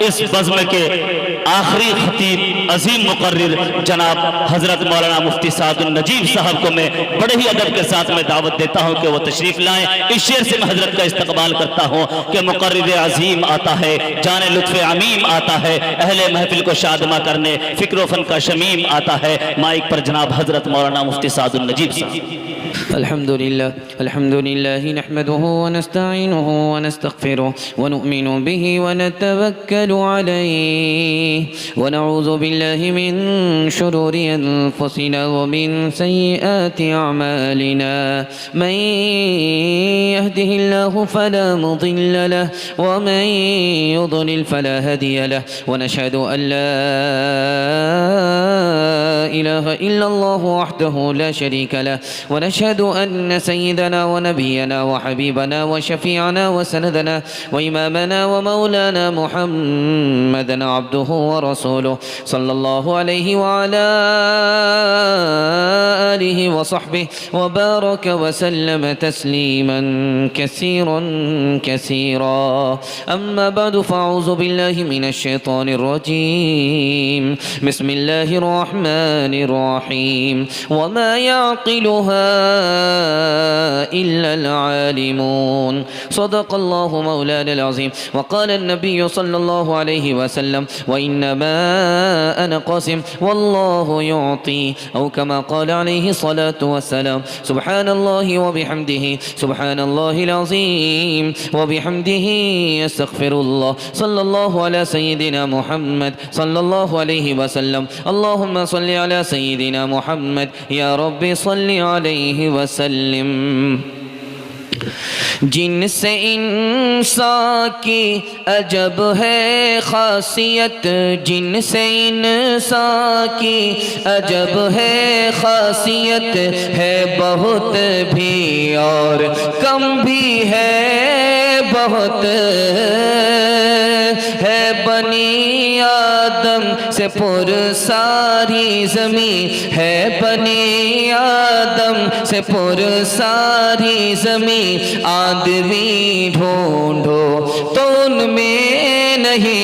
इस बज़्म के आखिरी खतीब अजीम मुकर्रिर जनाब हजरत मौलाना मुफ्ती सादुल नजीब साहब को मैं बड़े ही अदब के साथ में दावत देता हूँ कि वो तशरीफ लाएं। इस शेर से मैं हजरत का इस्तकबाल करता हूँ कि मुकर्रिर अजीम आता है, जाने लुत्फ़ अमीम आता है, अहले महफिल को शादमा करने फिक्र फन का शमीम आता है। माइक पर जनाब हजरत मौलाना मुफ्ती सादुल नजीब साहब। अल्हम्दुलिल्लाह नहमदुहु व नस्तईनुहु व नस्तगफिरुहु व नु'मिनु बिही व नतवक्कलु अलैहि व नऊज़ु बिल्लाहि मिन शुरूरि अनफुसिना व मिन सय्यिआति अअमालिना मन यहदिहिल्लाहु फला मुदिल्ल लहु व मन युद्लिल फला हादिय लहु व नशहदु अन ला इलाहा इल्लल्लाहु वहदहु ला शरीका लहु व नशहदु अन्न सय्यदना व नबियना व हबीबना व शफीअना व सनदना व इमामना व मौलाना मुहम्मदन अब्दुहु व रसूलुहु सल्लल्लाहु अलैहि व अला आलिहि व सहबिहि व बारक व सल्लम तस्लीमन कसीरन कसीरा। अम्मा बअद फ़अऊज़ु बिल्लाहि मिनश शैतानिर रजीम। बिस्मिल्लाहिर रहमानिर रहीम। व मा यअक़िलुहा इल्लल आलिमून। सदक़ल्लाहु मौलानल अज़ीम। व क़ाला अन्नबिय्यु सल्लल्लाहु अलैहि वसल्लम व इन्नमा अना क़ासिम वल्लाहु युअती औ कमा क़ाला अलैहि सलातु वस्सलाम। सुब्हानल्लाहि व बिहम्दिहि सुब्हानल्लाहिल अज़ीम व बिहम्दिहि अस्तग़फिरुल्लाह। सल्लल्लाहु अला सय्यिदिना मुहम्मद सल्लल्लाहु अलैहि वसल्लम। अल्लाहुम्मा सल्लि अला सय्यिदिना मुहम्मद या रब्बि सल्लि अलैहि वसल्लिम। जिनसे इंसान की अजब है खासियत, जिनसे इंसान की अजब है खासियत, है बहुत भी और कम भी है बहुत, है बनी आदम से पुरसारी ज़मीं, है बनी आदम से पुरसारी ज़मीं। आदमी ढूंढो तो उनमें नहीं,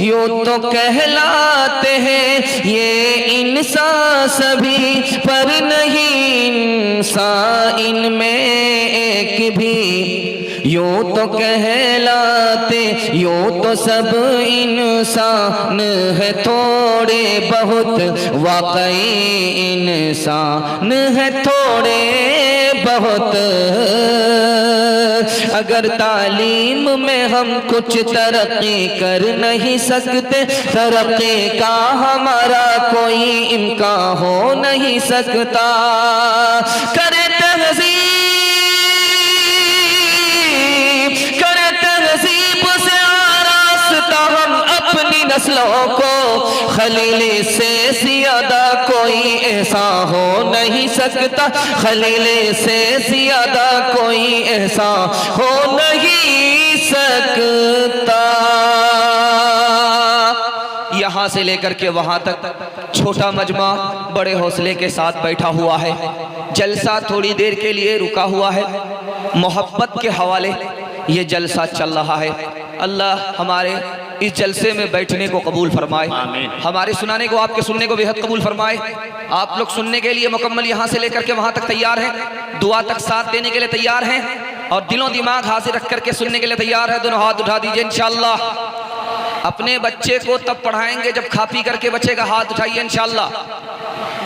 यूँ तो कहलाते हैं ये इंसान सभी, पर नहीं इंसान इनमें एक भी। यूँ तो कहलाते, यूँ तो सब इंसान है थोड़े बहुत, वाकई इंसान है थोड़े बहुत। अगर तालीम में हम कुछ तरक्की कर नहीं सकते, तरक्की का हमारा कोई इम्कान हो नहीं सकता। करे तहज़ीब से आरास्ता हम अपनी नस्लों को, खलीली से ज़्यादा कोई ऐसा हो नहीं सकता, खलीली से ज़्यादा कोई ऐसा हो नहीं सकता। यहाँ से लेकर के वहाँ तक छोटा मजमा बड़े हौसले के साथ बैठा हुआ है। जलसा थोड़ी देर के लिए रुका हुआ है, मोहब्बत के हवाले ये जलसा चल रहा है। अल्लाह हमारे इस जलसे में बैठने को कबूल फरमाए, हमारे सुनाने को, आपके सुनने को बेहद कबूल फरमाए। आप लोग सुनने के लिए मुकम्मल यहाँ से लेकर के वहाँ तक तैयार हैं, दुआ तक साथ देने के लिए तैयार हैं, और दिलों दिमाग हाजिर रख करके सुनने के लिए तैयार है। दोनों हाथ उठा दीजिए इंशाअल्लाह। अपने बच्चे को तब पढ़ाएंगे जब खा पी करके बचेगा, हाथ उठाइए इंशाअल्लाह।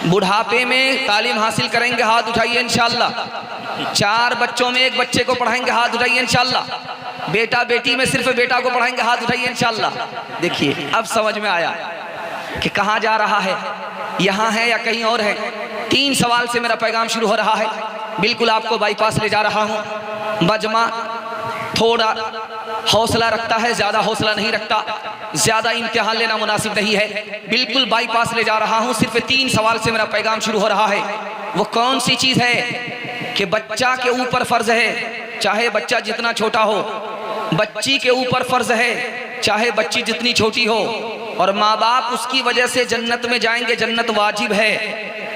बुढ़ापे में तालीम हासिल करेंगे, हाथ उठाइए इंशाअल्लाह। 4 बच्चों में 1 बच्चे को पढ़ाएंगे, हाथ उठाइए इंशाअल्लाह। बेटा बेटी में सिर्फ बेटा को पढ़ाएंगे, हाथ उठाइए इंशाअल्लाह। देखिए अब समझ में आया कि कहाँ जा रहा है, यहाँ है या कहीं और है। 3 सवाल से मेरा पैगाम शुरू हो रहा है। बिल्कुल आपको बाईपास ले जा रहा हूँ। मजमा थोड़ा हौसला रखता है, ज़्यादा हौसला नहीं रखता, ज़्यादा इम्तिहान लेना मुनासिब नहीं है। बिल्कुल बाईपास ले जा रहा हूँ। सिर्फ 3 सवाल से मेरा पैगाम शुरू हो रहा है। वो कौन सी चीज़ है कि बच्चा के ऊपर फ़र्ज़ है, चाहे बच्चा जितना छोटा हो, बच्ची के ऊपर फ़र्ज़ है चाहे बच्ची जितनी छोटी हो, और माँ बाप उसकी वजह से जन्नत में जाएंगे, जन्नत वाजिब है।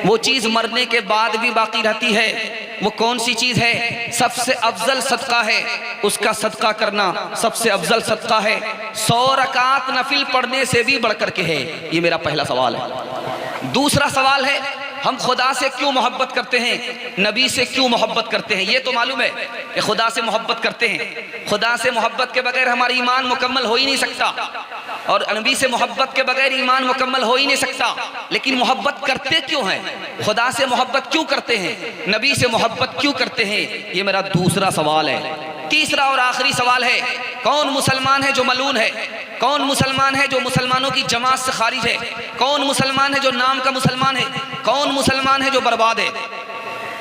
वो चीज़ मरने के बाद भी बाकी रहती है। वो कौन सी चीज़ है? सबसे अफजल सदका है, उसका सदका करना सबसे अफजल सदका है। 100 रकात नफिल पढ़ने से भी बढ़कर के है। ये मेरा पहला सवाल है। दूसरा सवाल है, हम खुदा से क्यों मोहब्बत करते हैं, नबी से क्यों मोहब्बत करते हैं? ये तो मालूम है कि खुदा से मोहब्बत करते हैं। खुदा से मोहब्बत के बगैर हमारा ईमान मुकम्मल हो ही नहीं सकता, और नबी से मोहब्बत के बगैर ईमान मुकम्मल हो ही नहीं सकता। लेकिन मोहब्बत करते क्यों हैं? खुदा से मोहब्बत क्यों करते हैं, नबी से मोहब्बत क्यों करते हैं? ये मेरा दूसरा सवाल है। तीसरा और आखिरी सवाल है, कौन मुसलमान है जो मलून है? कौन मुसलमान है जो मुसलमानों की जमात से खारिज है? कौन मुसलमान है जो नाम का मुसलमान है? कौन मुसलमान है जो बर्बाद है?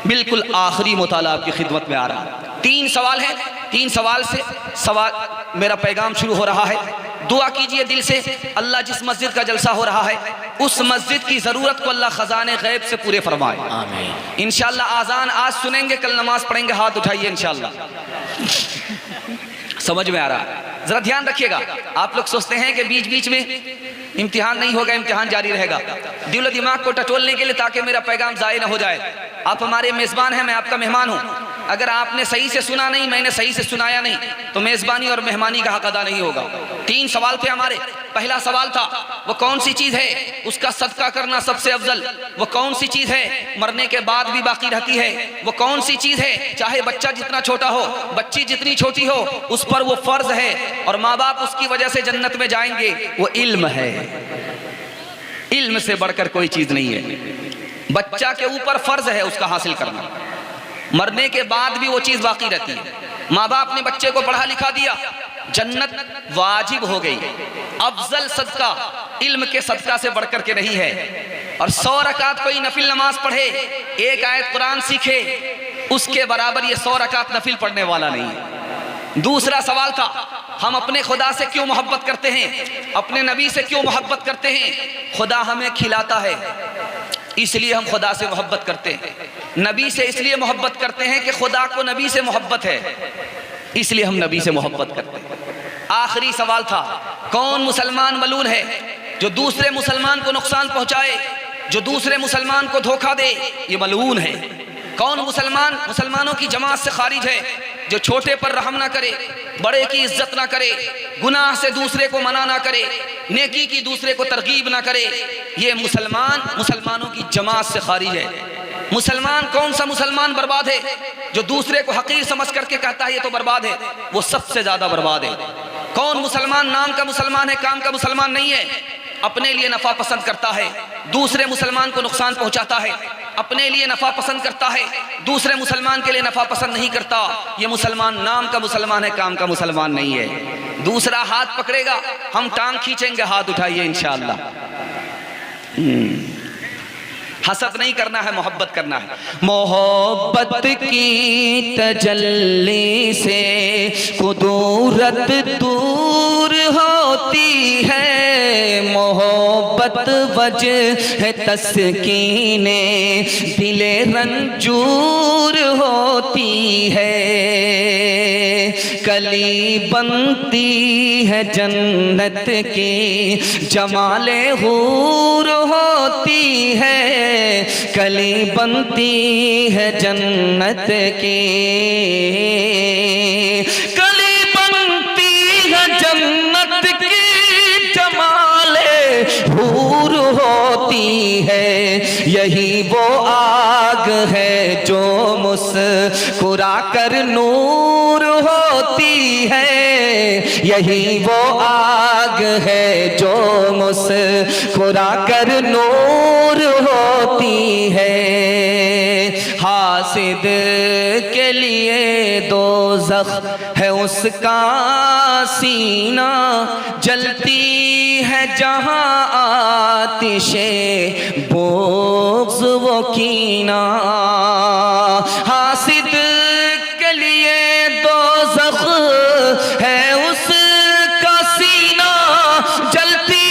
बिल्कुल आखिरी मुताला आपकी खिदमत में आ रहा है। 3 सवाल है, 3 सवाल से मेरा पैगाम शुरू हो रहा है। दुआ कीजिए दिल से, अल्लाह जिस मस्जिद का जलसा हो रहा है उस मस्जिद की ज़रूरत को अल्लाह ख़ज़ाने गैब से पूरे फरमाए। आमीन। इंशाअल्लाह आज़ान आज सुनेंगे, कल नमाज पढ़ेंगे। हाथ उठाइए इंशाअल्लाह। समझ में आ रहा है? जरा ध्यान रखिएगा। आप लोग सोचते हैं कि बीच बीच में इम्तिहान नहीं होगा, इम्तिहान जारी रहेगा। दिल और दिमाग को टटोलने के लिए, ताकि मेरा पैगाम ज़ाया न हो जाए। आप हमारे मेज़बान हैं, मैं आपका मेहमान हूँ। अगर आपने सही से सुना नहीं, मैंने सही से सुनाया नहीं, तो मेज़बानी और मेहमानी का हक अदा नहीं होगा। 3 सवाल थे हमारे। पहला सवाल था, वो कौन सी चीज़ है उसका सदका करना सबसे अफजल? वो कौन सी चीज़ है मरने के बाद भी बाकी रहती है? वो कौन सी चीज़ है चाहे बच्चा जितना छोटा हो, बच्ची जितनी छोटी हो, उस पर वो फ़र्ज है और माँ बाप उसकी वजह से जन्नत में जाएंगे? वो इल्म है। इल्म से बढ़कर कोई चीज़ नहीं है। बच्चा के ऊपर फ़र्ज है उसका हासिल करना, मरने के बाद भी वो चीज़ बाकी रहती है। माँ बाप ने बच्चे को पढ़ा लिखा दिया, जन्नत वाजिब हो गई। अफजल सदका इल्म के सदका से बढ़कर के नहीं है। और 100 रकात कोई नफिल नमाज पढ़े, 1 आयत कुरान सीखे, उसके बराबर ये 100 रकात नफिल पढ़ने वाला नहीं है। दूसरा सवाल था, हम अपने खुदा से क्यों मोहब्बत करते हैं, अपने नबी से क्यों मोहब्बत करते हैं? खुदा हमें खिलाता है इसलिए हम खुदा से मोहब्बत करते हैं। नबी से इसलिए मोहब्बत करते हैं कि खुदा को नबी से मोहब्बत है, इसलिए हम नबी से मोहब्बत करते हैं। आखिरी सवाल था, कौन मुसलमान मलून है जो दूसरे मुसलमान को नुकसान पहुंचाए, जो दूसरे मुसलमान को धोखा दे? ये मलून है। कौन मुसलमान मुसलमानों की जमात से खारिज है, जो छोटे पर रहम ना करे, बड़े की इज्जत ना करे, गुनाह से दूसरे को मना ना करे, नेकी की दूसरे को तरगीब ना करे? ये मुसलमान मुसलमानों की जमात से खारिज है। मुसलमान, कौन सा मुसलमान बर्बाद है जो दूसरे को हकीर समझ करके कहता है ये तो बर्बाद है? वो सबसे ज्यादा बर्बाद है। कौन मुसलमान नाम का मुसलमान है, काम का मुसलमान नहीं है? अपने लिए नफा पसंद करता है, दूसरे मुसलमान को नुकसान पहुंचाता है। अपने लिए नफा पसंद करता है, दूसरे मुसलमान के लिए नफा पसंद नहीं करता। ये मुसलमान नाम का मुसलमान है, काम का मुसलमान नहीं है। दूसरा हाथ पकड़ेगा, हम टांग खींचेंगे। हाथ उठाइए इंशाअल्लाह। हसद नहीं करना है, मोहब्बत करना है। मोहब्बत की तजल्ली से कुदरत दूर होती है, मोहब्बत वजह तस्कीने दिले रंजूर होती है। कली बनती है जन्नत की जमाले हूर होती है, कली बनती है जन्नत की, कली बनती है जन्नत की जमाले हूर होती है। यही वो आग है जो मुस्कुरा कर नूर होती है, यही वो आग है जो मुस्कुरा कर नूर होती है। हासिद के लिए दोज़ख है उसका सीना, जलती है जहां आतिशे बुग़्ज़ वो कीना। हासिद के लिए दोज़ख है उसका सीना, जलती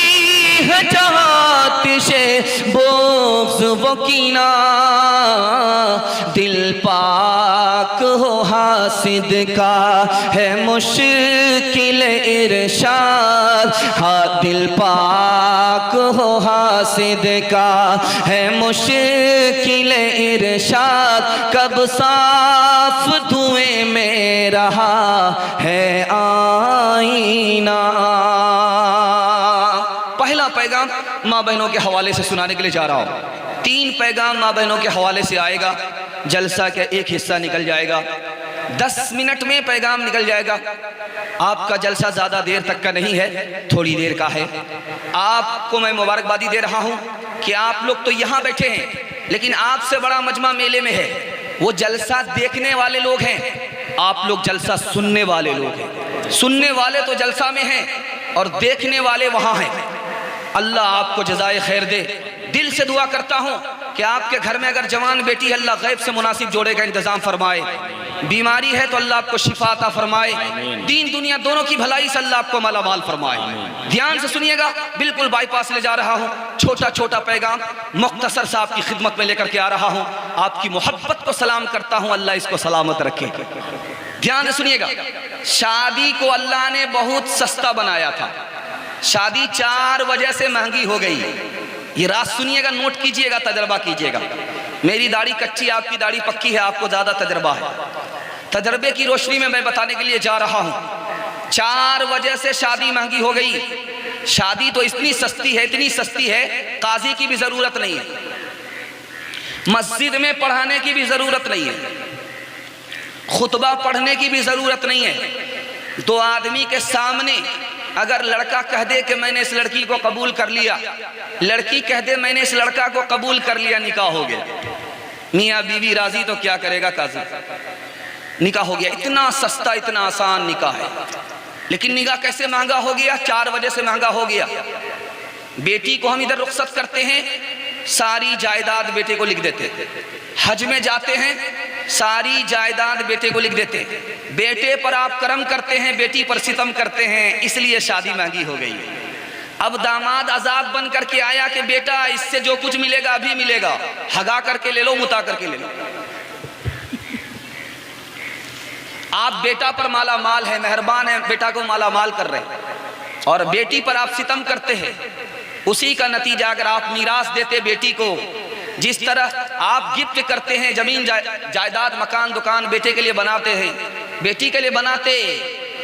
है जहां आतिशे बुग़्ज़ वो कीना। दिल पाक हो हासिद का है मुश्किल इरशाद, हाँ दिल पाक हो हासिद का है मुश्किल इरशाद, कब साफ धुएं में रहा है आईना। पहला पैगाम माँ बहनों के हवाले से सुनाने के लिए जा रहा हूँ। 3 पैगाम माँ बहनों के हवाले से आएगा। जलसा का एक हिस्सा निकल जाएगा, 10 मिनट में पैगाम निकल जाएगा। आपका जलसा ज़्यादा देर तक का नहीं है, थोड़ी देर का है। आपको मैं मुबारकबादी दे रहा हूँ कि आप लोग तो यहाँ बैठे हैं, लेकिन आपसे बड़ा मजमा मेले में है। वो जलसा देखने वाले लोग हैं, आप लोग जलसा सुनने वाले लोग हैं। सुनने वाले तो जलसा में हैं और देखने वाले वहाँ हैं। अल्लाह आपको जज़ाए खैर दे। दिल से दुआ करता हूँ कि आपके घर में अगर जवान बेटी है, अल्लाह गैब से मुनासिब जोड़े का इंतज़ाम फरमाए। बीमारी है तो अल्लाह आपको शिफा अता फरमाए। दीन दुनिया दोनों की भलाई से अल्लाह आपको मालामाल फरमाए। ध्यान से सुनिएगा, बिल्कुल बाईपास ले जा रहा हूँ। छोटा छोटा पैगाम मुख्तसर सा आपकी खिदमत में लेकर के आ रहा हूँ। आपकी मोहब्बत को सलाम करता हूँ, अल्लाह इसको सलामत रखे। ध्यान से सुनिएगा, शादी को अल्लाह ने बहुत सस्ता बनाया था। शादी 4 वजह से महंगी हो गई। ये रात सुनिएगा, नोट कीजिएगा, तजर्बा कीजिएगा। मेरी दाढ़ी कच्ची, आपकी दाढ़ी पक्की है, आपको ज़्यादा तजर्बा है। तजर्बे की रोशनी में मैं बताने के लिए जा रहा हूँ। 4 वजह से शादी महंगी हो गई। शादी तो इतनी सस्ती है, इतनी सस्ती है, काजी की भी ज़रूरत नहीं है, मस्जिद में पढ़ाने की भी ज़रूरत नहीं है, खुतबा पढ़ने की भी ज़रूरत नहीं है। 2 आदमी के सामने अगर लड़का कह दे कि मैंने इस लड़की को कबूल कर लिया, लड़की कह दे मैंने इस लड़का को कबूल कर लिया, निकाह हो गया। मियाँ बीवी राजी तो क्या करेगा काजी, निकाह हो गया। इतना सस्ता, इतना आसान निकाह है। लेकिन निकाह कैसे महंगा हो गया? 4 वजह से महंगा हो गया। बेटी को हम इधर रुखसत करते हैं, सारी जायदाद बेटे को लिख देते। हज में जाते हैं, सारी जायदाद बेटे को लिख देते। बेटे पर आप करम करते हैं, बेटी पर सितम करते हैं, इसलिए शादी महंगी हो गई। अब दामाद आजाद बन करके आया कि बेटा इससे जो कुछ मिलेगा अभी मिलेगा, हगा करके ले लो, मुता करके ले लो। आप बेटा पर माला माल है, मेहरबान है, बेटा को माला माल कर रहे हैं, और बेटी पर आप सितम करते हैं। उसी का नतीजा अगर आप मीरास देते बेटी को, जिस तरह आप गिफ्ट करते हैं जमीन जायदाद मकान दुकान बेटे के लिए बनाते हैं, बेटी के लिए बनाते,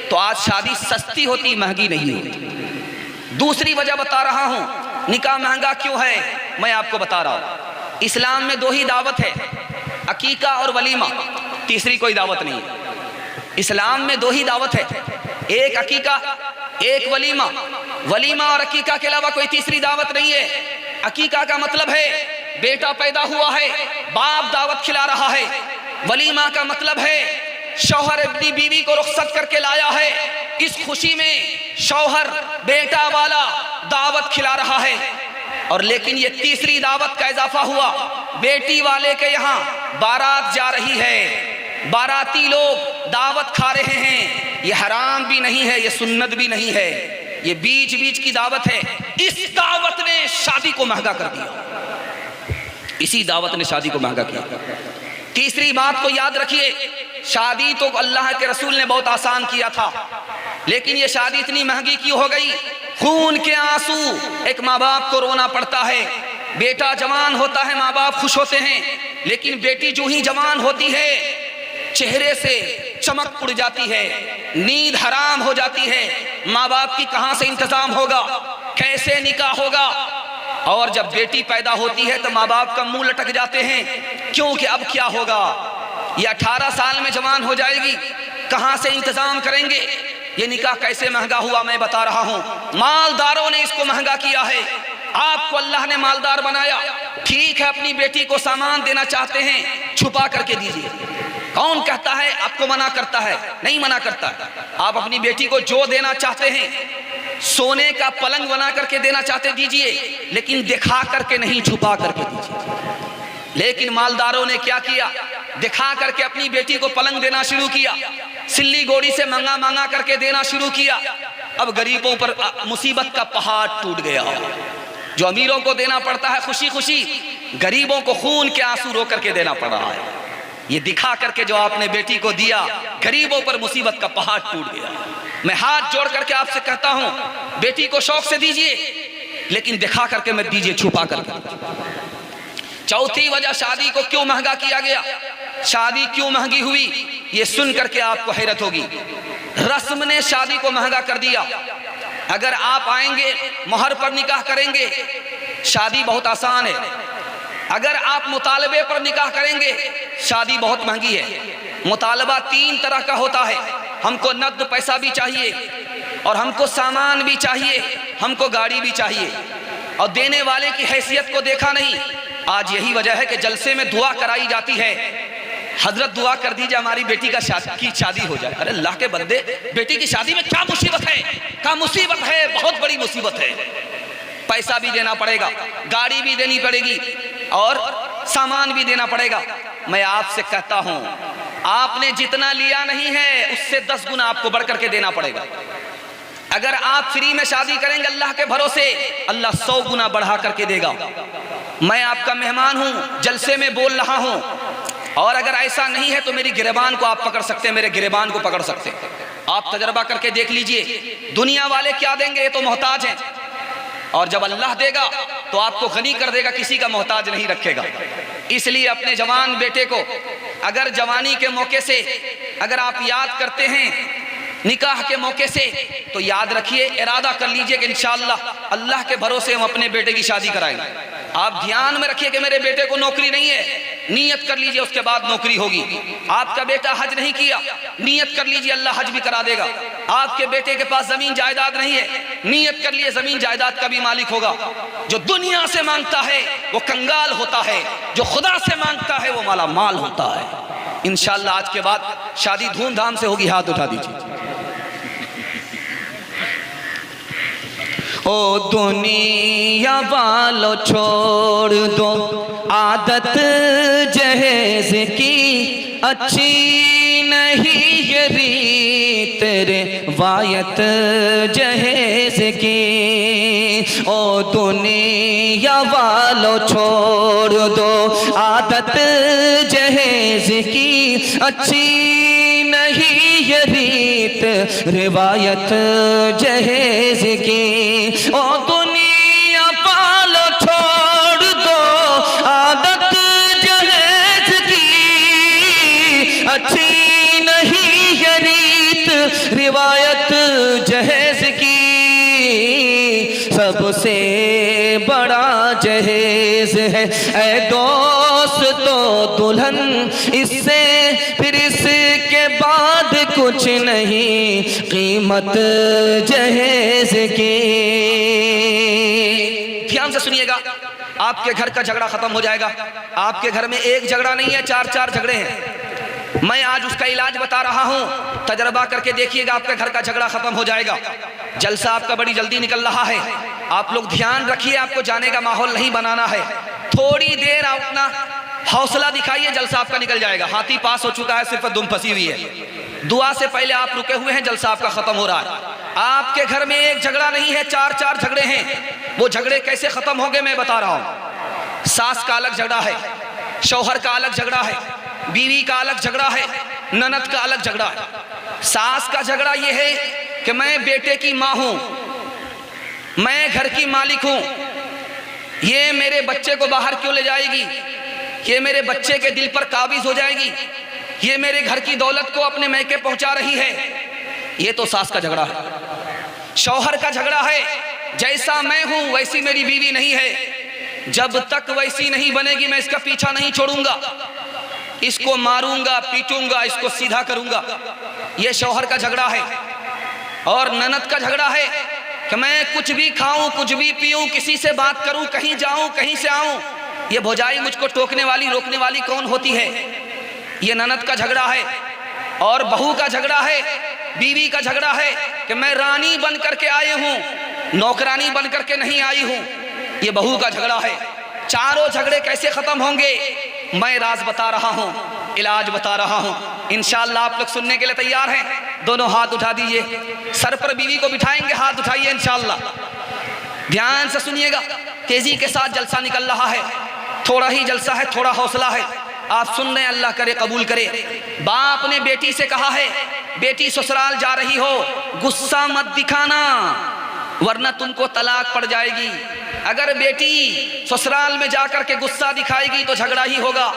तो आज शादी सस्ती होती, महंगी नहीं होती। दूसरी वजह बता रहा हूं निकाह महंगा क्यों है, मैं आपको बता रहा हूं। इस्लाम में 2 ही दावत है, अकीका और वलीमा, तीसरी कोई दावत नहीं है। इस्लाम में 2 ही दावत है, एक अकीका एक वलीमा। वलीमा और अकीका के अलावा कोई तीसरी दावत नहीं है। अकीका का मतलब है बेटा पैदा हुआ है, बाप दावत खिला रहा है। वलीमा का मतलब है शौहर अपनी बीवी को रुखसत करके लाया है, इस खुशी में शौहर बेटा वाला दावत खिला रहा है। और लेकिन ये तीसरी दावत का इजाफा हुआ, बेटी वाले के यहाँ बारात जा रही है, बाराती लोग दावत खा रहे हैं। ये हराम भी नहीं है, ये सुन्नत भी नहीं है, ये बीच बीच की दावत है। इस दावत ने शादी को महंगा कर दिया, इसी दावत ने शादी को महंगा किया। तीसरी बात को याद रखिए, शादी तो अल्लाह के रसूल ने बहुत आसान किया था, लेकिन ये शादी इतनी महंगी क्यों हो गई? खून के आंसू एक माँ बाप को रोना पड़ता है। बेटा जवान होता है, माँ बाप खुश होते हैं, लेकिन बेटी जो ही जवान होती है चेहरे से चमक उड़ जाती है, नींद हराम हो जाती है। माँ बाप की कहाँ से इंतजाम होगा, कैसे निकाह होगा? और जब बेटी पैदा होती है तो माँ बाप का मुंह लटक जाते हैं, क्योंकि अब क्या होगा, ये 18 साल में जवान हो जाएगी, कहाँ से इंतजाम करेंगे? ये निकाह कैसे महंगा हुआ मैं बता रहा हूँ। मालदारों ने इसको महंगा किया है। आपको अल्लाह ने मालदार बनाया, ठीक है, अपनी बेटी को सामान देना चाहते हैं, छुपा करके दीजिए। कौन कहता है आपको मना करता है? नहीं मना करता। आप अपनी बेटी को जो देना चाहते हैं, सोने का पलंग बना करके देना चाहते दीजिए, लेकिन दिखा करके नहीं, छुपा करके दीजिए। लेकिन मालदारों ने क्या किया, दिखा करके अपनी बेटी को पलंग देना शुरू किया, सिल्ली गोड़ी से मंगा मंगा करके देना शुरू किया। अब गरीबों पर मुसीबत का पहाड़ टूट गया। जो अमीरों को देना पड़ता है खुशी खुशी, गरीबों को खून के आंसू रो करके देना पड़ रहा है। ये दिखा करके जो आपने बेटी को दिया, गरीबों पर मुसीबत का पहाड़ टूट गया। मैं हाथ जोड़ करके आपसे कहता हूं, बेटी को शौक से दीजिए, लेकिन दिखा करके मत दीजिए, छुपा करके। चौथी वजह शादी को क्यों महंगा किया गया, शादी क्यों महंगी हुई, ये सुन करके आपको हैरत होगी। रस्म ने शादी को महंगा कर दिया। अगर आप आएंगे मोहर पर निकाह करेंगे, शादी बहुत आसान है। अगर आप मुतालबे पर निकाह करेंगे, शादी बहुत महंगी है। मुतालबा 3 तरह का होता है, हमको नकद पैसा भी चाहिए, और हमको सामान भी चाहिए, हमको गाड़ी भी चाहिए, और देने वाले की हैसियत को देखा नहीं। आज यही वजह है कि जलसे में दुआ कराई जाती है, हजरत दुआ कर दीजिए हमारी बेटी की शादी हो जाए। अरे अल्लाह के बंदे, बेटी की शादी में क्या मुसीबत है, क्या मुसीबत है, बहुत बड़ी मुसीबत है। पैसा भी देना पड़ेगा, गाड़ी भी देनी पड़ेगी, और सामान भी देना पड़ेगा। मैं आपसे कहता हूं, आपने जितना लिया नहीं है उससे 10 गुना आपको बढ़ करके देना पड़ेगा। अगर आप फ्री में शादी करेंगे अल्लाह के भरोसे, अल्लाह 100 गुना बढ़ा करके देगा। मैं आपका मेहमान हूं, जलसे में बोल रहा हूं, और अगर ऐसा नहीं है तो मेरी गिरबान को आप पकड़ सकते हैं, मेरे गिरबान को पकड़ सकते हैं। आप तजर्बा करके देख लीजिए, दुनिया वाले क्या देंगे, ये तो मोहताज हैं, और जब अल्लाह देगा तो आपको गनी कर देगा, किसी का मोहताज नहीं रखेगा। इसलिए अपने जवान बेटे को अगर जवानी के मौके से अगर आप याद करते हैं, निकाह के मौके से, तो याद रखिए, इरादा कर लीजिए कि इंशाअल्लाह अल्लाह के भरोसे हम अपने बेटे की शादी कराएंगे। आप ध्यान में रखिए कि मेरे बेटे को नौकरी नहीं है, नियत कर लीजिए उसके बाद नौकरी होगी। आपका बेटा हज नहीं किया, नियत कर लीजिए अल्लाह हज भी करा देगा। आपके बेटे के पास जमीन जायदाद नहीं है, नियत कर लिए जमीन जायदाद का भी मालिक होगा। जो दुनिया से मांगता है वो कंगाल होता है, जो खुदा से मांगता है वो माला माल होता है। इंशाअल्लाह आज के बाद शादी धूमधाम से होगी, हाथ उठा दीजिए। ओ दुनिया वालों छोड़ दो आदत जहेज की, अच्छी नहीं ये रीत रिवायत जहेज की। ओ दुनिया वालों छोड़ दो आदत जहेज की, अच्छी नहीं ये रीत रिवायत जहेज की। ओ दुनिया वालों छोड़ दो आदत जहेज की, अच्छी नहीं ये रीत रिवायत जहेज की। सबसे बड़ा जहेज है ऐ दोस्त तो दुल्हन, इससे फिर इसके बाद कुछ नहीं कीमत जहेज की। ध्यान से सुनिएगा, आपके घर का झगड़ा खत्म हो जाएगा। आपके घर में एक झगड़ा नहीं है, 4-4 झगड़े हैं। मैं आज उसका इलाज बता रहा हूं, तजर्बा करके देखिएगा, आपके घर का झगड़ा खत्म हो जाएगा। जलसा आपका बड़ी जल्दी निकल रहा है, आप लोग ध्यान रखिए, आपको जाने का माहौल नहीं बनाना है। थोड़ी देर अपना हौसला दिखाइए, जलसा आपका निकल जाएगा। हाथी पास हो चुका है, सिर्फ दुम फंसी हुई है। दुआ से पहले आप रुके हुए हैं, जलसा आपका खत्म हो रहा है। आपके घर में एक झगड़ा नहीं है, 4-4 झगड़े हैं। वो झगड़े कैसे खत्म होंगे मैं बता रहा हूं। सास का अलग झगड़ा है, शौहर का अलग झगड़ा है, बीवी का अलग झगड़ा है, ननद का अलग झगड़ा है। सास का झगड़ा यह है कि मैं बेटे की माँ हूं, मैं घर की मालिक हूं, ये मेरे बच्चे को बाहर क्यों ले जाएगी, ये मेरे बच्चे के दिल पर काबिज हो जाएगी, ये मेरे घर की दौलत को अपने मैके पहुंचा रही है। ये तो सास का झगड़ा है। शौहर का झगड़ा है, जैसा मैं हूं वैसी मेरी बीवी नहीं है, जब तक वैसी नहीं बनेगी मैं इसका पीछा नहीं छोड़ूंगा, इसको मारूंगा, पीटूंगा, इसको सीधा करूंगा। ये शौहर का झगड़ा है। और ननद का झगड़ा है कि मैं कुछ भी खाऊं, कुछ भी पीऊं, किसी से बात करूं, कहीं जाऊं, कहीं से आऊं, ये भौजाई मुझको टोकने वाली, रोकने वाली कौन होती है। ये ननद का झगड़ा है। और बहू का झगड़ा है, बीवी का झगड़ा है कि मैं रानी बन करके आए हूं, नौकरानी बन करके नहीं आई हूं। ये बहू का झगड़ा है। चारों झगड़े कैसे खत्म होंगे मैं राज बता रहा हूं, इलाज बता रहा हूं। इंशाअल्लाह आप लोग सुनने के लिए तैयार हैं? दोनों हाथ उठा दीजिए। सर पर बीवी को बिठाएंगे, हाथ उठाइए इंशाअल्लाह। ध्यान से सुनिएगा, तेजी के साथ जलसा निकल रहा है। थोड़ा ही जलसा है, थोड़ा हौसला है। आप सुन रहे हैं, अल्लाह करे कबूल करे। बाप ने बेटी से कहा है, बेटी ससुराल जा रही हो, गुस्सा मत दिखाना वरना तुमको तलाक पड़ जाएगी। अगर बेटी ससुराल में जाकर के गुस्सा दिखाएगी तो झगड़ा ही होगा,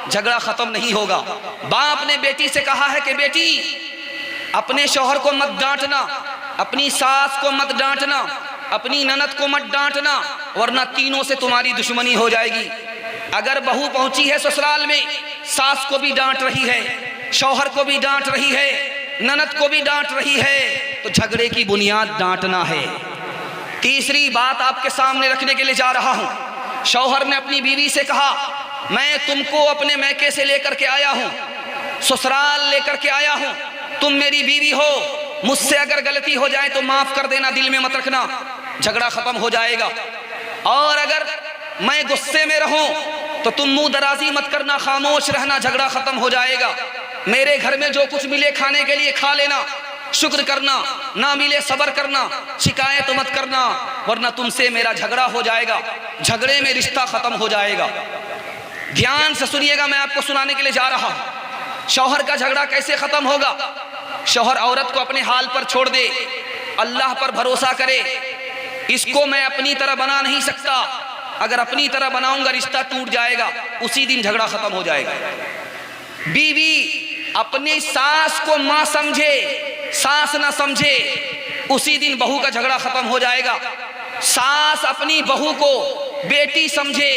झगड़ा खत्म नहीं होगा। बाप ने बेटी से कहा है कि बेटी अपने शौहर को मत डांटना, अपनी सास को मत डांटना, अपनी ननद को मत डांटना वरना तीनों से तुम्हारी दुश्मनी हो जाएगी। अगर बहू पहुंची है ससुराल में, सास को भी डांट रही है, शौहर को भी डांट रही है, ननद को भी डांट रही है, तो झगड़े की बुनियाद डांटना है। तीसरी बात आपके सामने रखने के लिए जा रहा हूं। शौहर ने अपनी बीवी से कहा, मैं तुमको अपने मैके से लेकर के आया हूं, ससुराल लेकर के आया हूं, तुम मेरी बीवी हो, मुझसे अगर गलती हो जाए तो माफ कर देना, दिल में मत रखना, झगड़ा खत्म हो जाएगा। और अगर मैं गुस्से में रहूं तो तुम मुंह दराजी मत करना, खामोश रहना, झगड़ा खत्म हो जाएगा। मेरे घर में जो कुछ मिले खाने के लिए खा लेना, शुक्र करना, ना मिले सब्र करना, शिकायत मत करना वरना तुमसे मेरा झगड़ा हो जाएगा, झगड़े में रिश्ता खत्म हो जाएगा। ध्यान से सुनिएगा, मैं आपको सुनाने के लिए जा रहा हूं। शौहर का झगड़ा कैसे खत्म होगा? शौहर औरत को अपने हाल पर छोड़ दे, अल्लाह पर भरोसा करे, इसको मैं अपनी तरह बना नहीं सकता, अगर अपनी तरह बनाऊंगा रिश्ता टूट जाएगा, उसी दिन झगड़ा खत्म हो जाएगा। बीवी अपनी सास को मां समझे, सास ना समझे, उसी दिन बहू का झगड़ा खत्म हो जाएगा। सास अपनी बहू को बेटी समझे,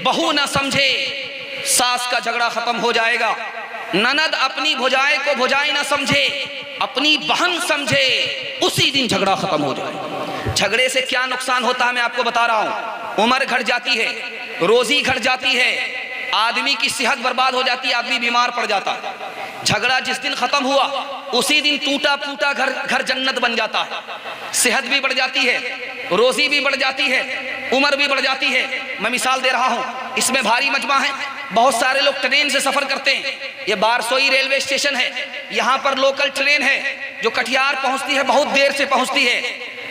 बहू ना समझे, सास का झगड़ा खत्म हो जाएगा। ननद अपनी भुजाई को भुजाई ना समझे, अपनी बहन समझे, उसी दिन झगड़ा खत्म हो जाएगा। झगड़े से क्या नुकसान होता है मैं आपको बता रहा हूं। उम्र घट जाती है, रोजी घट जाती है, आदमी की सेहत बर्बाद हो जाती है, आदमी बीमार पड़ जाता है। झगड़ा जिस दिन खत्म हुआ उसी दिन टूटा फूटा घर जन्नत बन जाता है। सेहत भी बढ़ जाती है, रोजी भी बढ़ जाती है, उम्र भी बढ़ जाती है। मैं मिसाल दे रहा हूं, इसमें भारी मजमा है, बहुत सारे लोग ट्रेन से सफर करते हैं। ये बारसोई रेलवे स्टेशन है, यहाँ पर लोकल ट्रेन है जो कटिहार पहुंचती है, बहुत देर से पहुंचती है।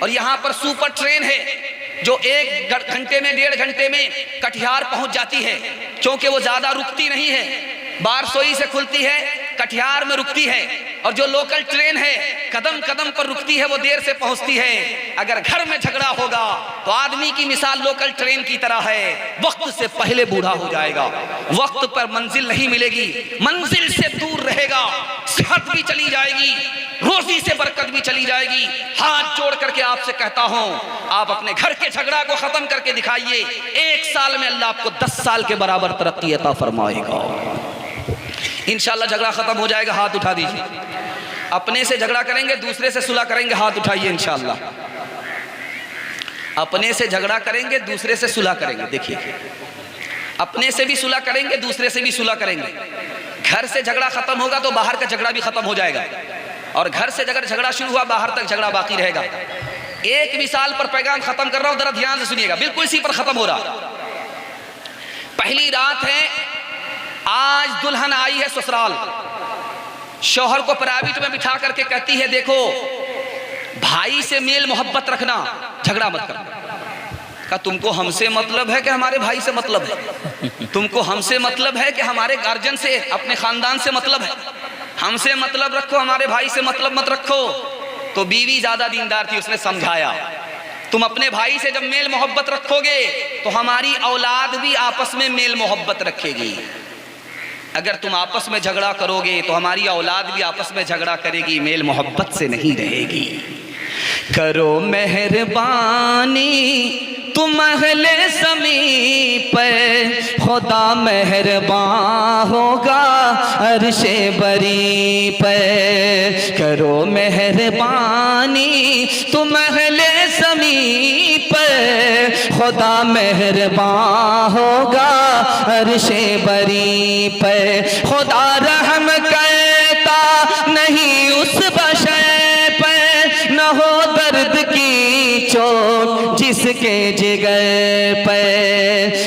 और यहाँ पर सुपर ट्रेन है जो 1 घंटे में 1.5 घंटे में कटिहार पहुंच जाती है, क्योंकि वो ज्यादा रुकती नहीं है। बारसोई से खुलती है, कटिहार में रुकती है। और जो लोकल ट्रेन है कदम कदम पर रुकती है, वो देर से पहुंचती है। अगर घर में झगड़ा होगा तो आदमी की मिसाल लोकल ट्रेन की तरह है, वक्त से पहले बूढ़ा हो जाएगा, वक्त पर मंजिल नहीं मिलेगी, मंजिल से दूर रहेगा, सेहत भी चली जाएगी, रोजी से बरकत भी चली जाएगी। हाथ जोड़ करके आपसे कहता हूं, आप अपने घर के झगड़ा को खत्म करके दिखाइए, 1 साल में अल्लाह आपको 10 साल के बराबर तरक्की अता फरमाएगा। इंशाअल्लाह झगड़ा खत्म हो जाएगा। हाथ उठा दीजिए। अपने से झगड़ा करेंगे, दूसरे से सुलह करेंगे, हाथ उठाइए। इंशाअल्लाह अपने से झगड़ा करेंगे, दूसरे से सुलह करेंगे। देखिए, अपने से भी सुलह करेंगे, दूसरे से भी सुलह करेंगे। घर से झगड़ा खत्म होगा तो बाहर का झगड़ा भी खत्म हो जाएगा, और घर से अगर झगड़ा शुरू हुआ बाहर तक झगड़ा बाकी रहेगा। एक मिसाल पर पैगाम खत्म कर रहा हूं, जरा ध्यान से सुनिएगा, बिल्कुल इसी पर खत्म हो रहा। पहली रात है, आज दुल्हन आई है ससुराल, शौहर को प्राइवेट में बिठा करके कहती है, देखो भाई से मेल मोहब्बत रखना, झगड़ा मत करना। का तुमको हमसे मतलब है कि हमारे भाई से मतलब है? तुमको हमसे मतलब है कि हमारे गार्जियन से, अपने खानदान से मतलब है? हमसे मतलब रखो, हमारे भाई से मतलब मत रखो। तो बीवी ज्यादा दीनदार थी, उसने समझाया, तुम अपने भाई से जब मेल मोहब्बत रखोगे तो हमारी औलाद भी आपस में मेल मोहब्बत रखेगी। अगर तुम आपस में झगड़ा करोगे तो हमारी औलाद भी आपस में झगड़ा करेगी, मेल मोहब्बत से नहीं रहेगी। करो मेहरबानी तुम अहले समीप पर, खुदा मेहरबान होगा अर्शे बरी पर। करो मेहरबानी तुम अहले समीप पर, खुदा मेहरबान होगा अर्शे बरी पर। खुदा रहम करता नहीं उस बशर पर, न हो दर्द की चोट जिसके जिगर पर।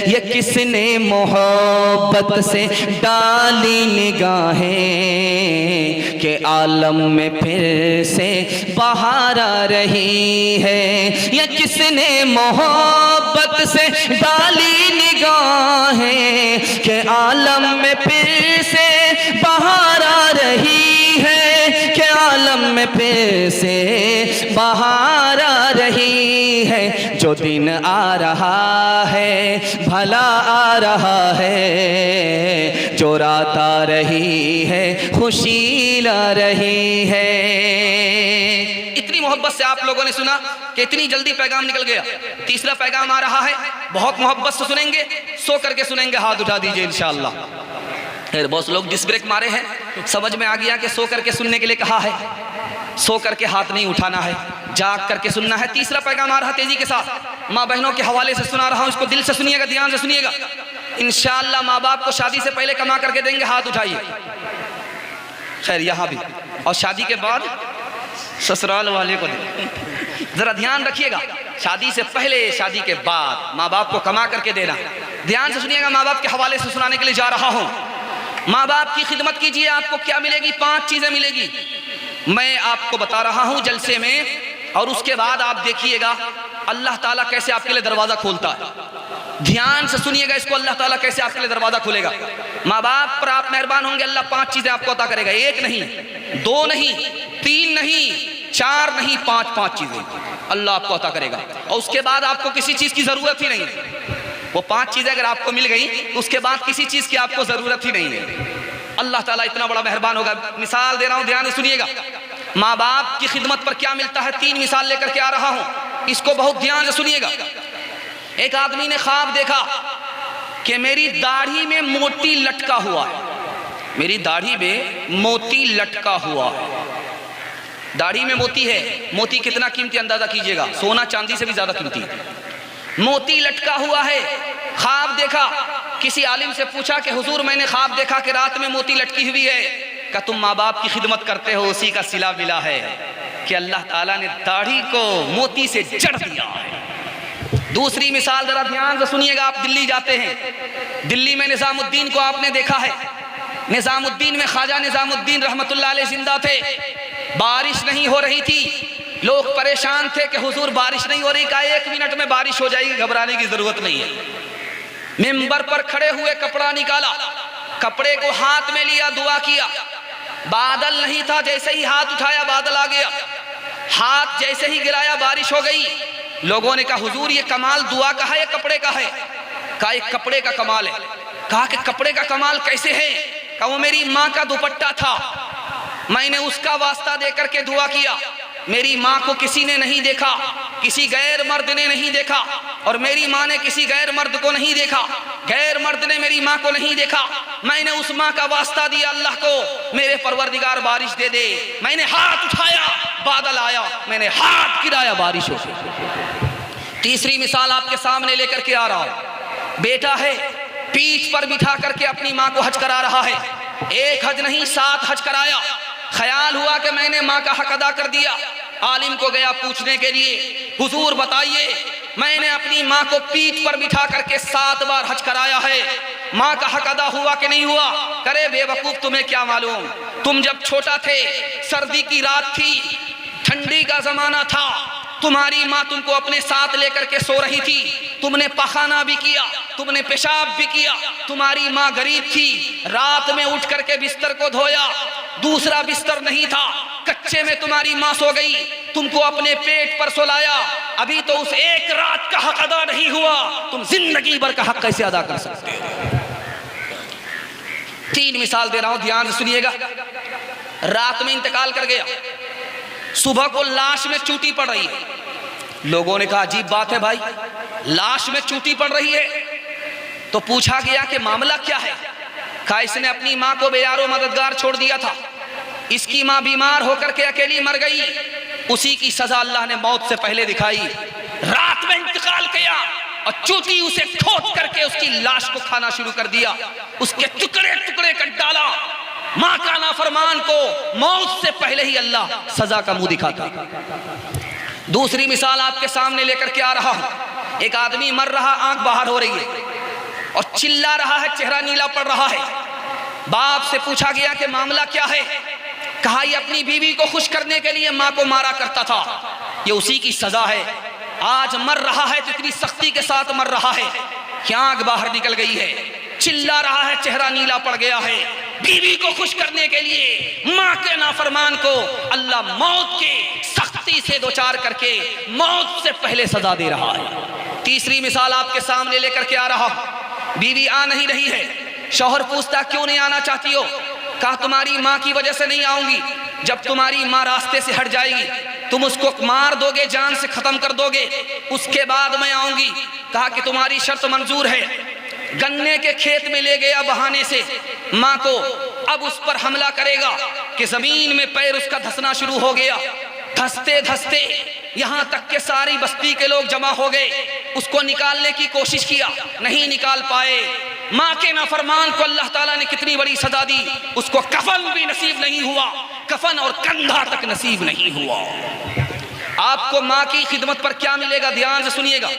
ये किसने मोहब्बत से डाली निगाहें के आलम में फिर से बहार आ रही है। ये किसने मोहब्बत मोहब्बत से डाली निगाहें के आलम में फिर से बहार आ रही है, के आलम में फिर से बहार आ रही है। जो दिन आ रहा है भला आ रहा है, जो रात आ रही है खुशी ला रही है। इतनी मोहब्बत से आप लोगों ने सुना कि इतनी जल्दी पैगाम निकल गया। तीसरा पैगाम आ रहा है, बहुत मोहब्बत से सुनेंगे, सो करके सुनेंगे। हाथ उठा दीजिए इंशाअल्लाह। फिर बहुत लोग डिस ब्रेक मारे हैं, समझ में आ गया कि सो करके सुनने के लिए कहा है। सो करके हाथ नहीं उठाना है, जाग करके सुनना है। तीसरा पैगाम आ रहा तेजी के साथ, माँ बहनों के हवाले से सुना रहा हूँ, इसको दिल से सुनिएगा, ध्यान से सुनिएगा। इंशाअल्लाह माँ बाप को शादी से पहले कमा करके देंगे, हाथ उठाइए। खैर यहाँ भी, और शादी के बाद ससुराल वाले को दें। जरा ध्यान रखिएगा, शादी से पहले शादी के बाद माँ बाप को कमा करके देना। ध्यान से सुनिएगा, माँ बाप के हवाले से सुनाने के लिए जा रहा हूँ। माँ बाप की खिदमत कीजिए, आपको क्या मिलेगी? 5 चीजें मिलेगी। मैं आपको बता रहा हूँ जलसे में, और उसके बाद आप देखिएगा अल्लाह ताला कैसे आपके लिए दरवाजा खोलता है। ध्यान से सुनिएगा इसको, अल्लाह ताला कैसे आपके लिए दरवाजा खोलेगा। माँ बाप पर आप मेहरबान होंगे, अल्लाह 5 चीजें आपको अता करेगा। 1 नहीं, 2 नहीं, 3 नहीं, 4 नहीं, 5 चीजें अल्लाह आपको अता करेगा। और उसके बाद आपको किसी चीज की जरूरत ही नहीं है। वो 5 चीजें अगर आपको मिल गई तो उसके बाद किसी चीज की आपको जरूरत ही नहीं है। अल्लाह ताला इतना बड़ा मेहरबान होगा। मिसाल दे रहा हूं, ध्यान से सुनिएगा। माँ बाप की खिदमत पर क्या मिलता है, 3 मिसाल लेकर के आ रहा हूं, इसको बहुत ध्यान से सुनिएगा। एक आदमी ने ख्वाब देखा कि मेरी दाढ़ी में मोती लटका हुआ है, मेरी दाढ़ी में मोती लटका हुआ है। दाढ़ी में मोती है, मोती कितना कीमती अंदाजा कीजिएगा, सोना चांदी से भी ज्यादा कीमती है। मोती लटका हुआ है, ख्वाब देखा। किसी आलिम से पूछा कि हुजूर मैंने ख्वाब देखा कि रात में मोती लटकी हुई है। क्या तुम माँ बाप की खिदमत करते हो, उसी का सिला मिला है कि अल्लाह ताला ने दाढ़ी को मोती से जड़ दिया है। दूसरी मिसाल जरा ध्यान से सुनिएगा। आप दिल्ली जाते हैं, दिल्ली में निजामुद्दीन को आपने देखा है। निजामुद्दीन में ख्वाजा निजामुद्दीन रहमतुल्लाह अलैह जिंदा थे। बारिश नहीं हो रही थी, लोग परेशान थे कि हुजूर बारिश नहीं हो रही। कहा 1 मिनट में बारिश हो जाएगी, घबराने की जरूरत नहीं है। मिंबर पर खड़े हुए कपड़ा निकाला, कपड़े को हाथ में लिया, दुआ किया। बादल नहीं था, जैसे ही हाथ उठाया बादल आ गया। हाथ जैसे ही गिराया बारिश हो गई। लोगों ने कहा हुजूर ये कमाल दुआ का है या कपड़े का है? कहा एक कपड़े का कमाल है। कहा कि कपड़े का कमाल कैसे है? कहा वो मेरी माँ का दुपट्टा था, मैंने उसका वास्ता देकर के दुआ किया। मेरी माँ को किसी ने नहीं देखा, किसी गैर मर्द ने नहीं देखा, और मेरी माँ ने किसी गैर मर्द को नहीं देखा, गैर मर्द ने मेरी माँ को नहीं देखा। मैंने उस माँ का वास्ता दिया अल्लाह को, मेरे परवरदिगार बारिश दे दे। मैंने हाथ उठाया, बादल आया, मैंने हाथ गिराया, बारिश हो गई। तीसरी मिसाल आपके सामने लेकर के आ रहा हूं। बेटा है, पीठ पर बिठा करके अपनी माँ को हज करा रहा है। 1 हज नहीं 7 हज कराया। ख्याल हुआ कि मैंने माँ का हक अदा कर दिया। आलिम को गया पूछने के लिए, हुजूर बताइए मैंने अपनी माँ को पीठ पर बिठा करके 7 बार हज कराया है, माँ का हक अदा हुआ कि नहीं हुआ? करे बेवकूफ, तुम्हें क्या मालूम, तुम जब छोटा थे, सर्दी की रात थी, ठंडी का जमाना था, तुम्हारी माँ तुमको अपने साथ लेकर के सो रही थी, तुमने पखाना भी किया, तुमने पेशाब भी किया। तुम्हारी माँ गरीब थी, रात में उठ करके बिस्तर को धोया, दूसरा बिस्तर नहीं था, कच्चे में तुम्हारी माँ सो गई, तुमको अपने पेट पर सुलाया। अभी तो उस 1 रात का हक अदा नहीं हुआ, तुम जिंदगी भर का हक कैसे अदा कर सकते हो? 3 मिसाल दे रहा हूं, ध्यान से सुनिएगा। रात में इंतकाल कर गया, सुबह को लाश में चूटी पड़ रही है। लोगों ने कहा अजीब बात है भाई, लाश में चूटी पड़ रही है। तो पूछा गया कि मामला क्या है? कहा इसने अपनी माँ को बेयारो मददगार छोड़ दिया था, इसकी माँ बीमार होकर के अकेली मर गई, उसी की सजा अल्लाह ने मौत से पहले दिखाई। रात में इंतकाल किया और चूटी उसे खोद करके उसकी लाश को खाना शुरू कर दिया, उसके टुकड़े टुकड़े कर डाला। माँ का नाफरमान को मौत से पहले ही अल्लाह सजा का मुंह दिखाता। दूसरी मिसाल आपके सामने लेकर के आ रहा हूं। एक आदमी मर रहा, आंख बाहर हो रही है और चिल्ला रहा है, चेहरा नीला पड़ रहा है। बाप से पूछा गया कि मामला क्या है? कहा ये अपनी बीवी को खुश करने के लिए माँ को मारा करता था, ये उसी की सजा है। आज मर रहा है तो इतनी सख्ती के साथ मर रहा है कि आंख बाहर निकल गई है, चिल्ला रहा है, चेहरा नीला पड़ गया है। बीवी को खुश करने के लिए माँ के नाफरमान को अल्लाह मौत के सख्ती से दो चार करके मौत से पहले सजा दे रहा है। तीसरी मिसाल आपके सामने लेकर के आ रहा हूं। बीवी आ नहीं रही है, शौहर पूछता क्यों नहीं आना चाहती हो? कहा तुम्हारी माँ की वजह से नहीं आऊंगी, जब तुम्हारी माँ रास्ते से हट जाएगी तुम उसको मार दोगे, जान से खत्म कर दोगे, उसके बाद मैं आऊंगी। कहा कि तुम्हारी शर्त मंजूर है। गन्ने के खेत में ले गया बहाने से माँ को, अब उस पर हमला करेगा कि जमीन में पैर उसका धंसना शुरू हो गया। धंसते धंसते यहाँ तक के सारी बस्ती के लोग जमा हो गए, उसको निकालने की कोशिश किया, नहीं निकाल पाए। माँ के नाफरमान को अल्लाह ताला ने कितनी बड़ी सजा दी, उसको कफन भी नसीब नहीं हुआ, कफन और कंधा तक नसीब नहीं हुआ। आपको माँ की खिदमत पर क्या मिलेगा, ध्यान से सुनिएगा।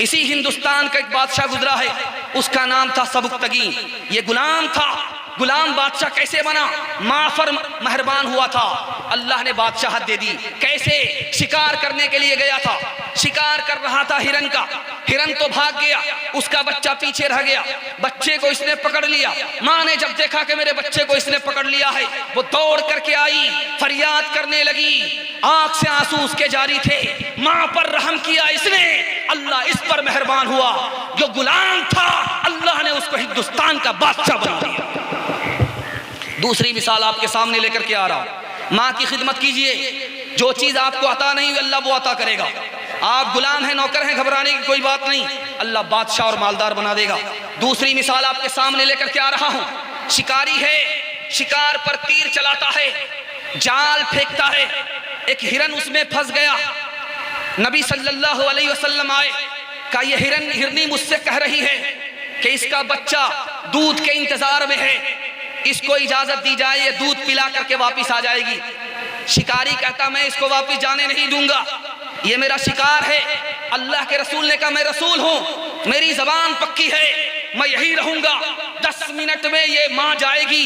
इसी हिंदुस्तान का एक बादशाह गुजरा है, उसका नाम था सबुक्तगी। ये गुलाम था। गुलाम बादशाह कैसे बना? माँ पर मेहरबान हुआ था, अल्लाह ने बादशाहत दे दी। कैसे? शिकार करने के लिए गया था, शिकार कर रहा था हिरन का, हिरन तो भाग गया, उसका बच्चा पीछे रह गया, बच्चे को इसने पकड़ लिया। माँ ने जब देखा कि मेरे बच्चे को इसने पकड़ लिया है, वो दौड़ करके आई, फरियाद करने लगी, आंख से आंसू उसके जारी थे। माँ पर रहम किया इसने, अल्लाह इस पर मेहरबान हुआ। जो गुलाम था अल्लाह ने उसको हिंदुस्तान का बादशाह बना दिया। दूसरी मिसाल आपके सामने लेकर के आ रहा हूं। माँ की खिदमत कीजिए, जो चीज आपको अता नहीं हुई अल्लाह वो अता करेगा। आप गुलाम हैं, नौकर हैं, घबराने की कोई बात नहीं, अल्लाह बादशाह और मालदार बना देगा। दूसरी मिसाल आपके सामने लेकर के आ रहा हूं। शिकारी है, शिकार पर तीर चलाता है, जाल फेंकता है, एक हिरन उसमें फंस गया। नबी सल्लल्लाहु अलैहि वसल्लम आए, कहा ये हिरनी मुझसे कह रही है कि इसका बच्चा दूध के इंतजार में है, इसको इजाजत दी जाए, ये दूध पिला करके वापिस आ जाएगी। शिकारी कहता मैं इसको वापिस जाने नहीं दूंगा, ये मेरा शिकार है। अल्लाह के रसूल ने कहा मैं रसूल हूं, मेरी जबान पक्की है, मैं यही रहूंगा। 10 मिनट में ये माँ जाएगी,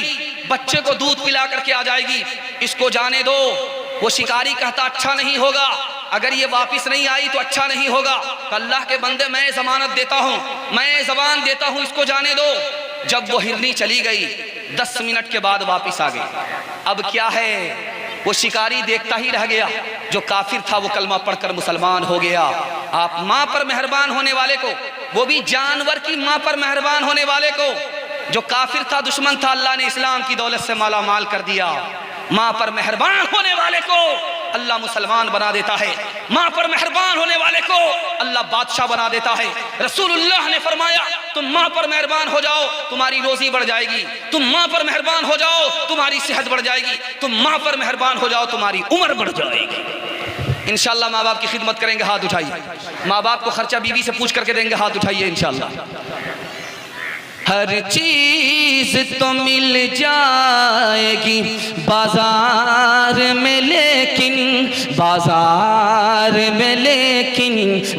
बच्चे को दूध पिला करके आ जाएगी, इसको जाने दो। वो शिकारी कहता अच्छा नहीं होगा, अगर ये वापिस नहीं आई तो अच्छा नहीं होगा। अल्लाह के बंदे मैं जमानत देता हूं, मैं जबान देता हूं, इसको जाने दो। जब वो हिरनी चली गई, 10 मिनट के बाद वापिस आ गई। अब क्या है, वो शिकारी देखता ही रह गया। जो काफिर था वो कलमा पढ़कर मुसलमान हो गया। आप माँ पर मेहरबान होने वाले को, वो भी जानवर की माँ पर मेहरबान होने वाले को, जो काफिर था, दुश्मन था, अल्लाह ने इस्लाम की दौलत से माला माल कर दिया। माँ पर मेहरबान होने वाले को अल्लाह मुसलमान बना देता है, माँ पर मेहरबान होने वाले को अल्लाह बादशाह बना देता है। रसूलुल्लाह ने फरमाया तुम माँ पर मेहरबान हो जाओ तुम्हारी रोजी बढ़ जाएगी, तुम माँ पर मेहरबान हो जाओ तुम्हारी सेहत बढ़ जाएगी, तुम माँ पर मेहरबान हो जाओ तुम्हारी उम्र बढ़ जाएगी। इंशाअल्लाह माँ बाप की खिदमत करेंगे, हाथ उठाइए। माँ बाप को खर्चा बीवी से पूछ करके देंगे, हाथ उठाइए इंशाअल्लाह। हर चीज तो मिल जाएगी बाजार में, लेकिन बाजार में लेकिन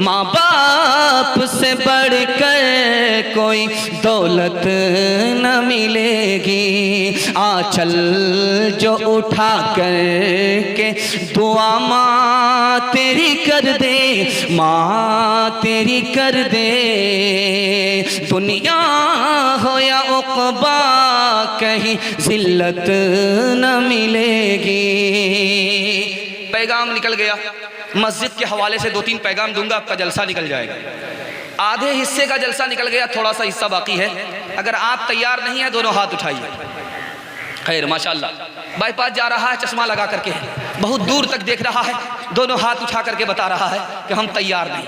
माँ बाप से बढ़कर कोई दौलत न मिलेगी। आंचल जो उठा कर के दुआ माँ तेरी कर दे, माँ तेरी कर दे, दुनिया हो या उक़बा कहीं जिल्लत न मिलेगी। पैगाम निकल गया। मस्जिद के हवाले से 2-3 पैगाम दूंगा, आपका जलसा निकल जाएगा। आधे हिस्से का जलसा निकल गया, थोड़ा सा हिस्सा बाकी है। अगर आप तैयार नहीं है दोनों हाथ उठाइए। खैर माशाल्लाह, बाईपास जा रहा है, चश्मा लगा करके बहुत दूर तक देख रहा है, दोनों हाथ उठा करके बता रहा है कि हम तैयार नहीं,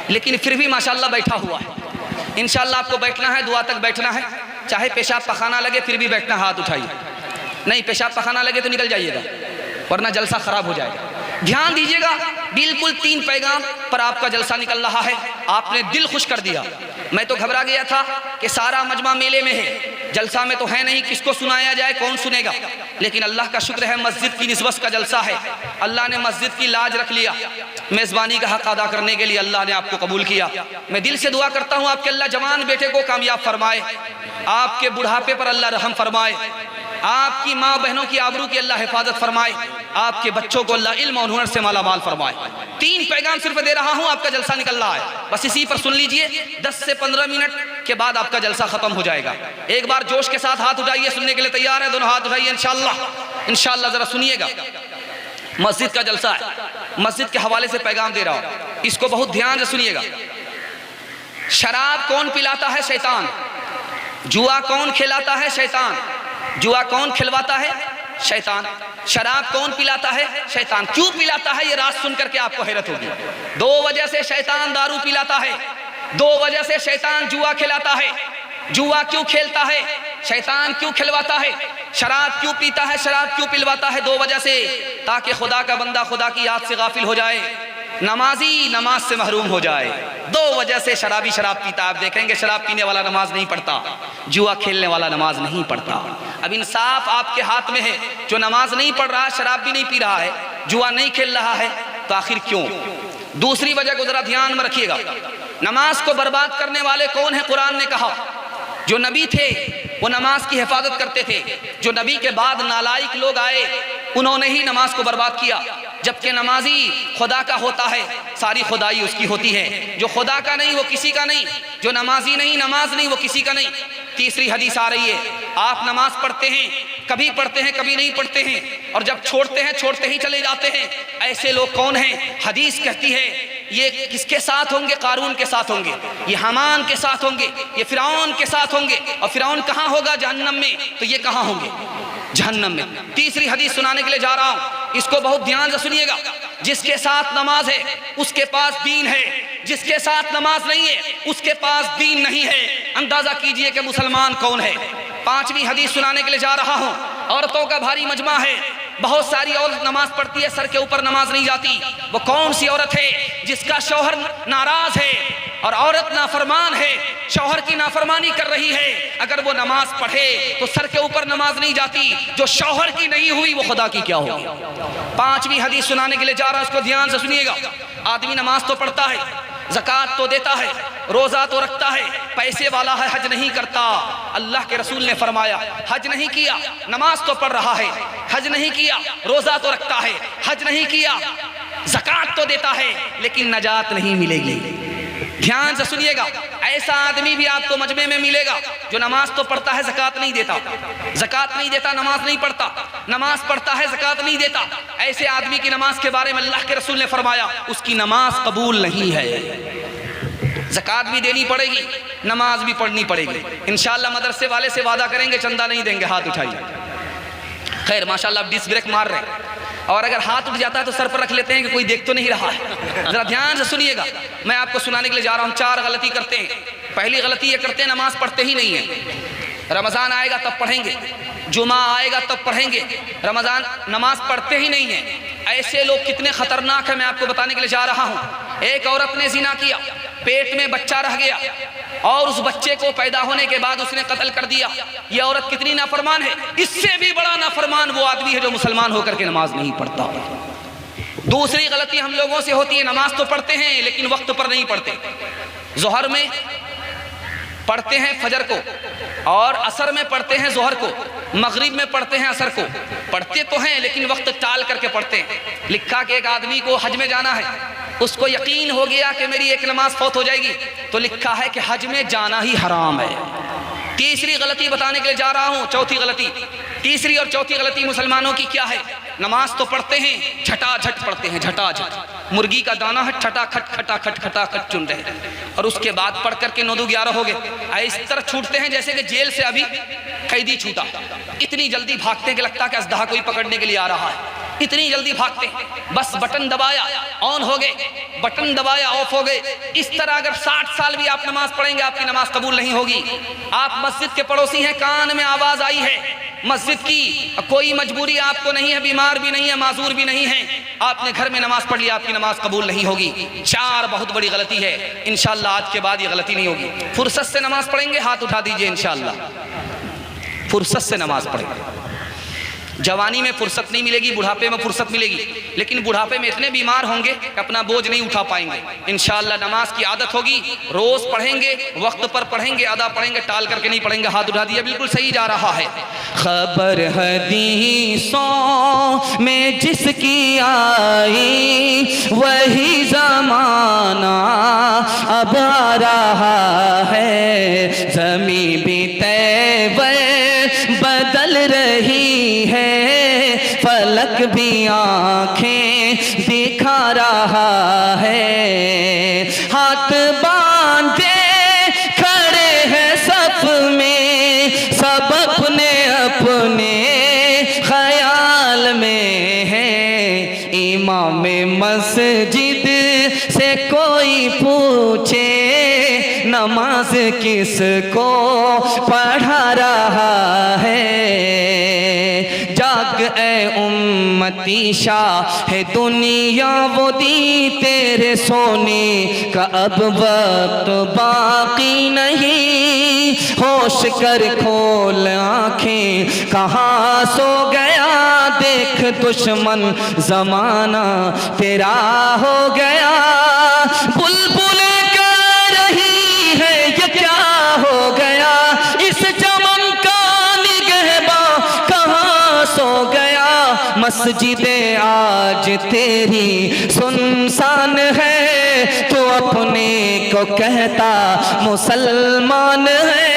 लेकिन फिर भी माशाल्लाह बैठा हुआ है। इंशाअल्लाह आपको बैठना है, दुआ तक बैठना है, चाहे पेशाब पखाना लगे फिर भी बैठना। हाथ उठाइए। नहीं पेशाब पखाना लगे तो निकल जाइएगा, वरना जलसा खराब हो जाएगा। ध्यान दीजिएगा, बिल्कुल 3 पैगाम पर आपका जलसा निकल रहा है। आपने दिल खुश कर दिया। मैं तो घबरा गया था कि सारा मजमा मेले में है, जलसा में तो है नहीं, किसको सुनाया जाए, कौन सुनेगा। लेकिन अल्लाह का शुक्र है मस्जिद की निस्बत का जलसा है, अल्लाह ने मस्जिद की लाज रख लिया। मेज़बानी का हक अदा करने के लिए अल्लाह ने आपको कबूल किया। मैं दिल से दुआ करता हूँ आपके अल्लाह जवान बेटे को कामयाब फरमाए, आपके बुढ़ापे पर अल्लाह रहम फरमाए, आपकी माँ बहनों की आबरू की अल्लाह हिफाजत फरमाए, आपके बच्चों को अल्लाह इल्म और हुनर से मालामाल फरमाए। 3 पैगाम सिर्फ दे रहा हूँ, आपका जलसा निकल रहा है, बस इसी पर सुन लीजिए। 10 से 15 मिनट के बाद आपका जलसा खत्म हो जाएगा। एक बार जोश के साथ हाथ उठाइए, सुनने के लिए तैयार है? दोनों हाथ उठाइए इंशाअल्लाह। जरा सुनिएगा, मस्जिद का जलसा है, मस्जिद के हवाले से पैगाम दे रहा हूँ, इसको बहुत ध्यान से सुनिएगा। शराब कौन पिलाता है? शैतान। जुआ कौन खिलाता है? शैतान। जुआ कौन खिलवाता है? शैतान। शराब कौन पिलाता है? शैतान। क्यों पिलाता है? ये राज सुन करके आपको हैरत होगी। 2 वजह से शैतान दारू पिलाता है, 2 वजह से शैतान जुआ खिलाता है। जुआ क्यों खेलता है? शैतान क्यों खिलवाता है? शराब क्यों पीता है? शराब क्यों पिलवाता है? 2 वजह से, ताकि खुदा का बंदा खुदा की याद से गाफिल हो जाए, नमाजी नमाज से महरूम हो जाए। 2 वजह से शराबी शराब पीता। आप देखेंगे शराब पीने वाला नमाज नहीं पढ़ता, जुआ खेलने वाला नमाज नहीं पढ़ता। अब इंसाफ आपके हाथ में है, जो नमाज नहीं पढ़ रहा है, शराब भी नहीं पी रहा है, जुआ नहीं खेल रहा है, तो आखिर क्यों? दूसरी वजह को जरा ध्यान में रखिएगा। नमाज को बर्बाद करने वाले कौन है? कुरान ने कहा जो नबी थे वो नमाज की हिफाजत करते थे, जो नबी के बाद नालायक लोग आए उन्होंने ही नमाज को बर्बाद किया। जबकि नमाजी खुदा का होता है, सारी खुदाई उसकी होती है। जो खुदा का नहीं वो किसी का नहीं, जो नमाजी नहीं, नमाज नहीं, वो किसी का नहीं। तीसरी हदीस आ रही है, आप नमाज पढ़ते हैं, कभी पढ़ते हैं कभी नहीं पढ़ते हैं, और जब छोड़ते हैं छोड़ते ही चले जाते हैं। ऐसे लोग कौन हैं? हदीस कहती है ये किसके साथ होंगे? कारून के साथ होंगे, ये हमान के साथ होंगे, ये फिरौन के साथ होंगे। और फिरौन कहाँ होगा? जहन्नम में। तो ये कहाँ होंगे? जहन्नम में। तीसरी हदीस सुनाने के लिए जा रहा हूं, इसको बहुत ध्यान से सुनिएगा। जिसके साथ नमाज है उसके पास दीन है, जिसके साथ नमाज नहीं है उसके पास दीन नहीं है। अंदाजा कीजिए कि मुसलमान कौन है। 5वीं हदीस सुनाने के लिए जा रहा हूं। औरतों का भारी मजमा है, बहुत सारी औरत नमाज पढ़ती है, सर के ऊपर नमाज नहीं जाती। वो कौन सी औरत है? जिसका शौहर नाराज है और औरत नाफरमान है, शौहर की नाफरमानी कर रही है। अगर वो नमाज पढ़े तो सर के ऊपर नमाज नहीं जाती। जो शौहर की नहीं हुई वो खुदा की क्या होगी? 5वीं हदीस सुनाने के लिए जा रहा हूं, उसको ध्यान से सुनिएगा। आदमी नमाज तो पढ़ता है, ज़कात तो देता है, रोज़ा तो रखता है, पैसे वाला है, हज नहीं करता। अल्लाह के रसूल ने फरमाया हज नहीं किया, नमाज तो पढ़ रहा है, हज नहीं किया, रोज़ा तो रखता है, हज नहीं किया, ज़कात तो देता है, लेकिन नजात नहीं मिलेगी। ध्यान से सुनिएगा, ऐसा आदमी भी आपको मजमे में मिलेगा जो नमाज तो पढ़ता है, ज़कात नहीं देता, ज़कात नहीं देता, नमाज नहीं पढ़ता, नमाज पढ़ता है, ज़कात नहीं देता। ऐसे आदमी की नमाज के बारे में अल्लाह के रसूल ने फरमाया उसकी नमाज कबूल नहीं है। ज़कात भी देनी पड़ेगी, नमाज भी पढ़नी पड़ेगी। इंशाअल्लाह मदरसे वाले से वादा करेंगे चंदा नहीं देंगे, हाथ उठाइए। खैर माशाअल्लाह आप डिस्क ब्रेक मार रहे हैं, और अगर हाथ उठ जाता है तो सर पर रख लेते हैं कि कोई देख तो नहीं रहा है। जरा ध्यान से सुनिएगा, मैं आपको सुनाने के लिए जा रहा हूँ। 4 गलती करते हैं। पहली गलती ये करते हैं, नमाज पढ़ते ही नहीं है। रमज़ान आएगा तब पढ़ेंगे, जुमा आएगा तब पढ़ेंगे, रमज़ान नमाज पढ़ते ही नहीं है। ऐसे लोग कितने खतरनाक हैं मैं आपको बताने के लिए जा रहा हूँ। एक औरत ने ज़िना किया, पेट में बच्चा रह गया, और उस बच्चे को पैदा होने के बाद उसने कत्ल कर दिया। यह औरत कितनी नाफरमान है। इससे भी बड़ा नाफरमान वो आदमी है जो मुसलमान होकर के नमाज नहीं पढ़ता। दूसरी गलती हम लोगों से होती है, नमाज तो पढ़ते हैं लेकिन वक्त पर नहीं पढ़ते। जोहर में पढ़ते हैं फजर को, और असर में पढ़ते हैं जोहर को, मगरिब में पढ़ते हैं असर को। पढ़ते तो हैं लेकिन वक्त टाल करके पढ़ते हैं। लिखा कि एक आदमी को हज में जाना है, उसको यकीन हो गया कि मेरी एक नमाज फौत हो जाएगी, तो लिखा है कि हज में जाना ही हराम है। तीसरी गलती बताने के लिए जा रहा हूँ, चौथी गलती। तीसरी और चौथी गलती मुसलमानों की क्या है? नमाज तो पढ़ते हैं, झटाझट पढ़ते हैं, झटाझट। मुर्गी का दाना है, खटाखट खटाखट खटाखट चुन रहे हैं, और उसके बाद पढ़ करके 9-11 हो गए। इस तरह छूटते हैं जैसे कि जेल से अभी कैदी छूटा। इतनी जल्दी भागते हैं कि लगता है कि अजदहा कोई पकड़ने के लिए आ रहा है। इतनी जल्दी भागते हैं, बस बटन दबाया ऑन हो गए, बटन दबाया ऑफ हो गए। इस तरह अगर 60 साल भी आप नमाज पढ़ेंगे आपकी नमाज कबूल नहीं होगी। आप मस्जिद के पड़ोसी हैं, कान में आवाज आई है मस्जिद की, कोई मजबूरी आपको नहीं है, बीमार भी नहीं है, माजूर भी नहीं है, आपने घर में नमाज पढ़ ली, आपकी नमाज कबूल नहीं होगी। 4 बहुत बड़ी गलती है। इंशाअल्लाह आज के बाद ये गलती नहीं होगी। फुर्सत से नमाज पढ़ेंगे, हाथ उठा दीजिए। इंशाअल्लाह फुर्सत से नमाज पढ़ेंगे। जवानी में फुर्सत नहीं मिलेगी, बुढ़ापे में फुर्सत मिलेगी, लेकिन बुढ़ापे में इतने बीमार होंगे कि अपना बोझ नहीं उठा पाएंगे। इंशाअल्लाह नमाज की आदत होगी, रोज पढ़ेंगे, वक्त पर पढ़ेंगे, अदा पढ़ेंगे, टाल करके नहीं पढ़ेंगे। हाथ उठा दिया, बिल्कुल सही जा रहा है। खबर हदीसों में जिसकी आई वही जमाना अब आ रहा है। ज़मीं भी तैवर बदल रही है, फलक भी आंखें दिखा रहा है। हाथ बांधे खड़े हैं सब में, सब अपने अपने ख्याल में है। इमाम मस्जिद से कोई पूछे नमाज किसको पढ़ा रहा है। जाग ए उम्मती शाह है दुनिया वो दी तेरे सोने का अब वक्त बाकी नहीं। होश कर खोल आंखें कहाँ सो गया, देख दुश्मन जमाना तेरा हो गया। बुलबुल कर रही है ये क्या हो गया, इस चमन का निगहबा कहाँ सो गया। मस्जिदे आज तेरी सुनसान है, तो अपने को कहता मुसलमान है।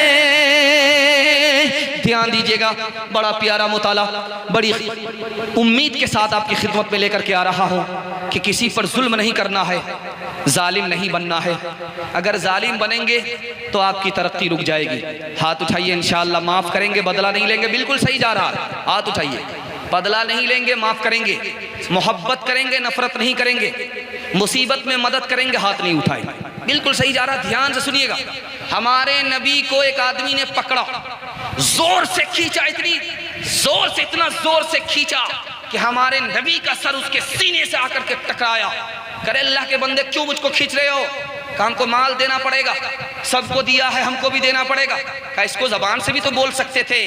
ध्यान दीजिएगा, बड़ा प्यारा मुताला, बड़ी उम्मीद के साथ आपकी खिदमत में लेकर के आ रहा हूँ कि किसी पर जुल्म नहीं करना है, जालिम नहीं बनना है। अगर जालिम बनेंगे तो आपकी तरक्की रुक जाएगी। हाथ उठाइए, इंशाअल्लाह माफ़ करेंगे, बदला नहीं लेंगे। बिल्कुल सही जा रहा है, हाथ उठाइए। बदला नहीं लेंगे, माफ़ करेंगे, मोहब्बत करेंगे, नफरत नहीं करेंगे, मुसीबत में मदद करेंगे, हाथ नहीं उठाएंगे। बिल्कुल सही जा रहा, ध्यान से सुनिएगा। हमारे नबी को एक आदमी ने पकड़ा, जोर से खींचा, इतना जोर से खींचा कि हमारे नबी का सर उसके सीने से आकर के टकराया। करे अल्लाह के बंदे क्यों मुझको खींच रहे हो? कहा हमको माल देना पड़ेगा, सबको दिया है, हमको भी देना पड़ेगा। कहा इसको जबान से भी तो बोल सकते थे,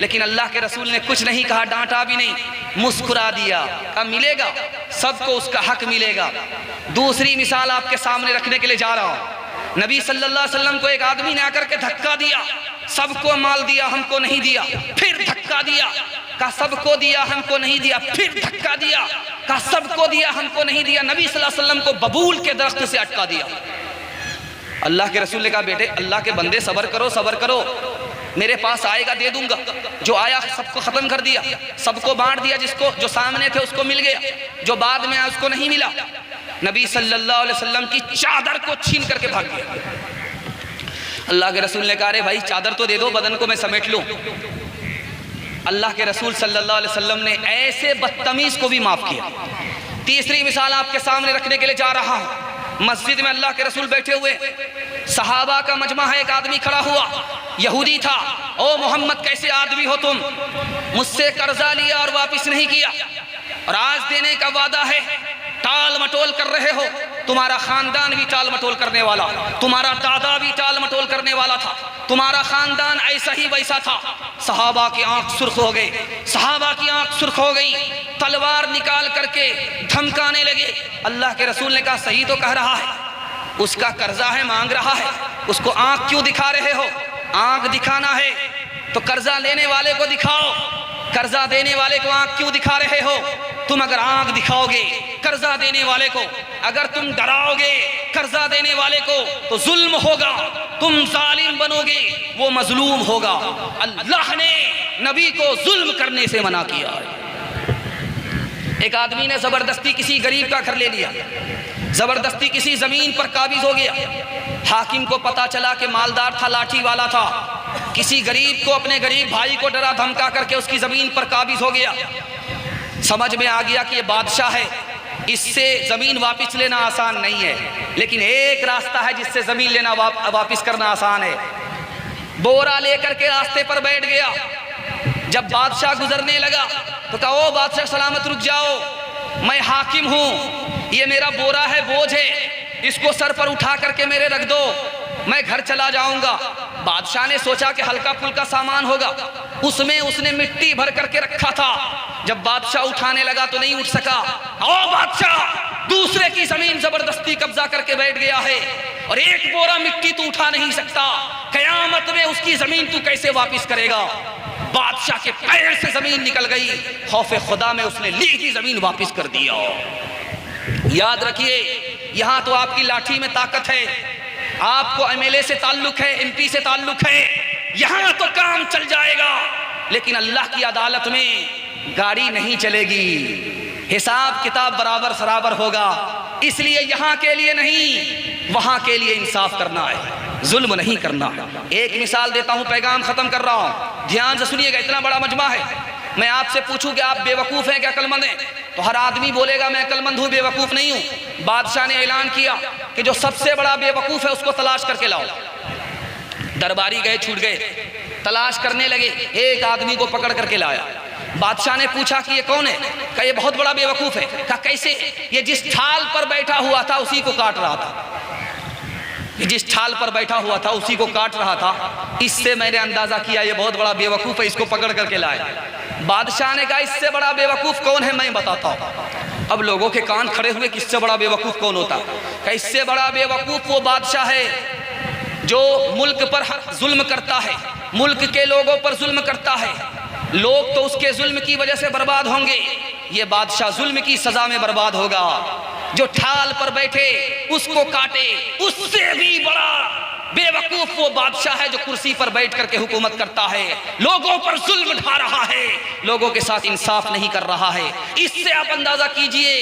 लेकिन अल्लाह के रसूल ने कुछ नहीं कहा, डांटा भी नहीं, मुस्कुरा दिया। कहा मिलेगा, सबको उसका हक मिलेगा। दूसरी मिसाल आपके सामने रखने के लिए जा रहा हूं। नबी सल्लल्लाहु अलैहि वसल्लम को एक आदमी ने आकर के धक्का दिया, सबको माल दिया, हमको नहीं दिया। फिर धक्का दिया, कहा सबको दिया, हमको नहीं दिया। फिर धक्का दिया, कहा सबको दिया, हमको नहीं दिया। नबी सल्लल्लाहु अलैहि वसल्लम को बबूल के दरख्त से अटका दिया। अल्लाह के रसूल ने कहा बेटे अल्लाह के बंदे सब्र करो, सब्र करो, मेरे पास आएगा दे दूंगा। जो आया सबको खत्म कर दिया, सबको बांट दिया, जिसको जो सामने थे उसको मिल गया, जो बाद में आया उसको नहीं मिला। नबी सल्लल्लाहु अलैहि वसल्लम की चादर को छीन करके भाग गया। अल्लाह के रसूल ने कहा अरे भाई चादर तो दे दो, बदन को मैं समेट लूं। अल्लाह के रसूल सल्लल्लाहु अलैहि वसल्लम ने ऐसे बदतमीज को भी माफ किया। तीसरी मिसाल आपके सामने रखने के लिए जा रहा हूं। मस्जिद में अल्लाह के रसूल बैठे हुए, सहाबा का मजमा है, एक आदमी खड़ा हुआ, यहूदी था। ओ मोहम्मद कैसे आदमी हो तुम, मुझसे कर्जा लिया और वापस नहीं किया, और आज देने का वादा है, टाल मटोल कर रहे हो। तुम्हारा खानदान भी टाल मटोल करने वाला, तुम्हारा दादा भी टाल मटोल करने वाला था, तुम्हारा खानदान ऐसा ही वैसा था। सहाबा की आंख सुर्ख हो गई, सहाबा की आंख सुर्ख हो गई, तलवार निकाल करके धमकाने लगे। अल्लाह के रसूल ने कहा सही तो कह रहा है, उसका कर्जा है, मांग रहा है, उसको आंख क्यों दिखा रहे हो? आंख दिखाना है तो कर्जा लेने वाले को दिखाओ, कर्जा देने वाले को आंख क्यों दिखा रहे हो? तुम अगर आंख दिखाओगे कर्जा देने वाले को, अगर तुम डराओगे कर्जा देने वाले को, तो जुल्म होगा, तुम जालिम बनोगे, वो मजलूम होगा। अल्लाह ने नबी को जुल्म करने से मना किया है। एक आदमी ने जबरदस्ती किसी गरीब का घर ले लिया, जबरदस्ती किसी जमीन पर काबिज हो गया। हाकिम को पता चला कि मालदार था, लाठी वाला था, किसी गरीब को, अपने गरीब भाई को डरा धमका करके उसकी जमीन पर काबिज हो गया। समझ में आ गया कि ये बादशाह है, इससे जमीन वापस लेना आसान नहीं है, लेकिन एक रास्ता है जिससे जमीन लेना वापस करना आसान है। बोरा लेकर के रास्ते पर बैठ गया। जब बादशाह गुजरने लगा तो कहा ओ बादशाह सलामत रुक जाओ, मैं हाकिम हूं, ये मेरा बोरा है, बोझ है, इसको सर पर उठा करके मेरे रख दो, मैं घर चला जाऊंगा। बादशाह ने सोचा कि हल्का फुल्का सामान होगा, उसमें उसने मिट्टी भर करके रखा था। जब बादशाह उठाने लगा तो नहीं उठ सका। ओ बादशाह, दूसरे की जमीन जबरदस्ती कब्जा करके बैठ गया है और एक बोरा मिट्टी तू उठा नहीं सकता, कयामत में उसकी जमीन तू कैसे वापस करेगा? बादशाह के पैर से जमीन निकल गई, खौफे खुदा में उसने ली की जमीन वापस कर दिया। याद रखिए, यहां तो आपकी लाठी में ताकत है, आपको एमएलए से ताल्लुक है, एमपी से ताल्लुक है, यहां तो काम चल जाएगा, लेकिन अल्लाह की अदालत में गाड़ी नहीं चलेगी, हिसाब किताब बराबर सराबर होगा। इसलिए यहां के लिए नहीं, वहां के लिए इंसाफ करना है, जुल्म नहीं करना। एक मिसाल देता हूं, पैगाम खत्म कर रहा हूं, ध्यान से सुनिएगा। इतना बड़ा मजमा है, मैं आपसे पूछूं कि आप बेवकूफ हैं क्या अक्लमंद हैं, तो हर आदमी बोलेगा मैं अक्लमंद हूं, बेवकूफ नहीं हूं। बादशाह ने ऐलान किया कि जो सबसे बड़ा बेवकूफ है उसको तलाश करके लाओ। दरबारी गए, छूट गए, तलाश करने लगे, एक आदमी को पकड़ करके लाया। बादशाह ने पूछा कि ये कौन है? कहा ये बहुत बड़ा बेवकूफ है। कहा कैसे? ये जिस ठाल पर बैठा हुआ था उसी को काट रहा था, जिस ठाल पर बैठा हुआ था उसी को काट रहा था, इससे मैंने अंदाजा किया ये बहुत बड़ा बेवकूफ है, इसको पकड़ करके लाए। बादशाह ने कहा इससे बड़ा बेवकूफ कौन है मैं बताता हूं। अब लोगों के कान खड़े हुए, किससे बड़ा बेवकूफ कौन होता? कहा इससे बड़ा बेवकूफ वो बादशाह है जो मुल्क पर जुल्म करता है, मुल्क के लोगों पर जुल्म करता है, लोग तो उसके जुल्म की वजह से बर्बाद होंगे, ये बादशाह जुल्म की सजा में बर्बाद होगा। जो ठाल पर बैठे उसको काटे, उससे भी बड़ा बेवकूफ वो बादशाह है जो कुर्सी पर बैठ करके हुकूमत करता है, लोगों पर जुल्म ढा रहा है, लोगों के साथ इंसाफ नहीं कर रहा है। इससे आप अंदाजा कीजिए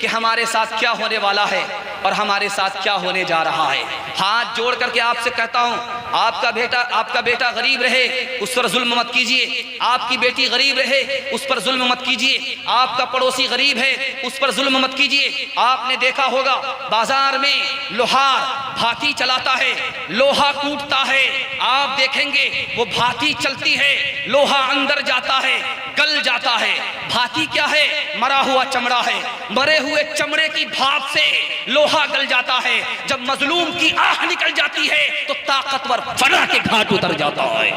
कि हमारे साथ क्या होने वाला है और हमारे साथ क्या होने जा रहा है। हाथ जोड़ करके आपसे कहता हूं, आपका बेटा गरीब रहे उस पर जुल्म मत कीजिए, आपकी बेटी गरीब रहे उस पर जुल्म मत कीजिए, आपका पड़ोसी गरीब है उस पर जुल्म मत कीजिए। आपने देखा होगा बाजार में लोहार भाती चलाता है, लोहा कूटता है, आप देखेंगे वो भाती चलती है, लोहा अंदर जाता है, गल जाता है। भाती क्या है? मरा हुआ चमड़ा है, मरे हुए चमड़े की भाप से लोहा गल जाता है। जब मजलूम की आह निकल जाती है तो ताकतवर फना के घाट उतर जाता है।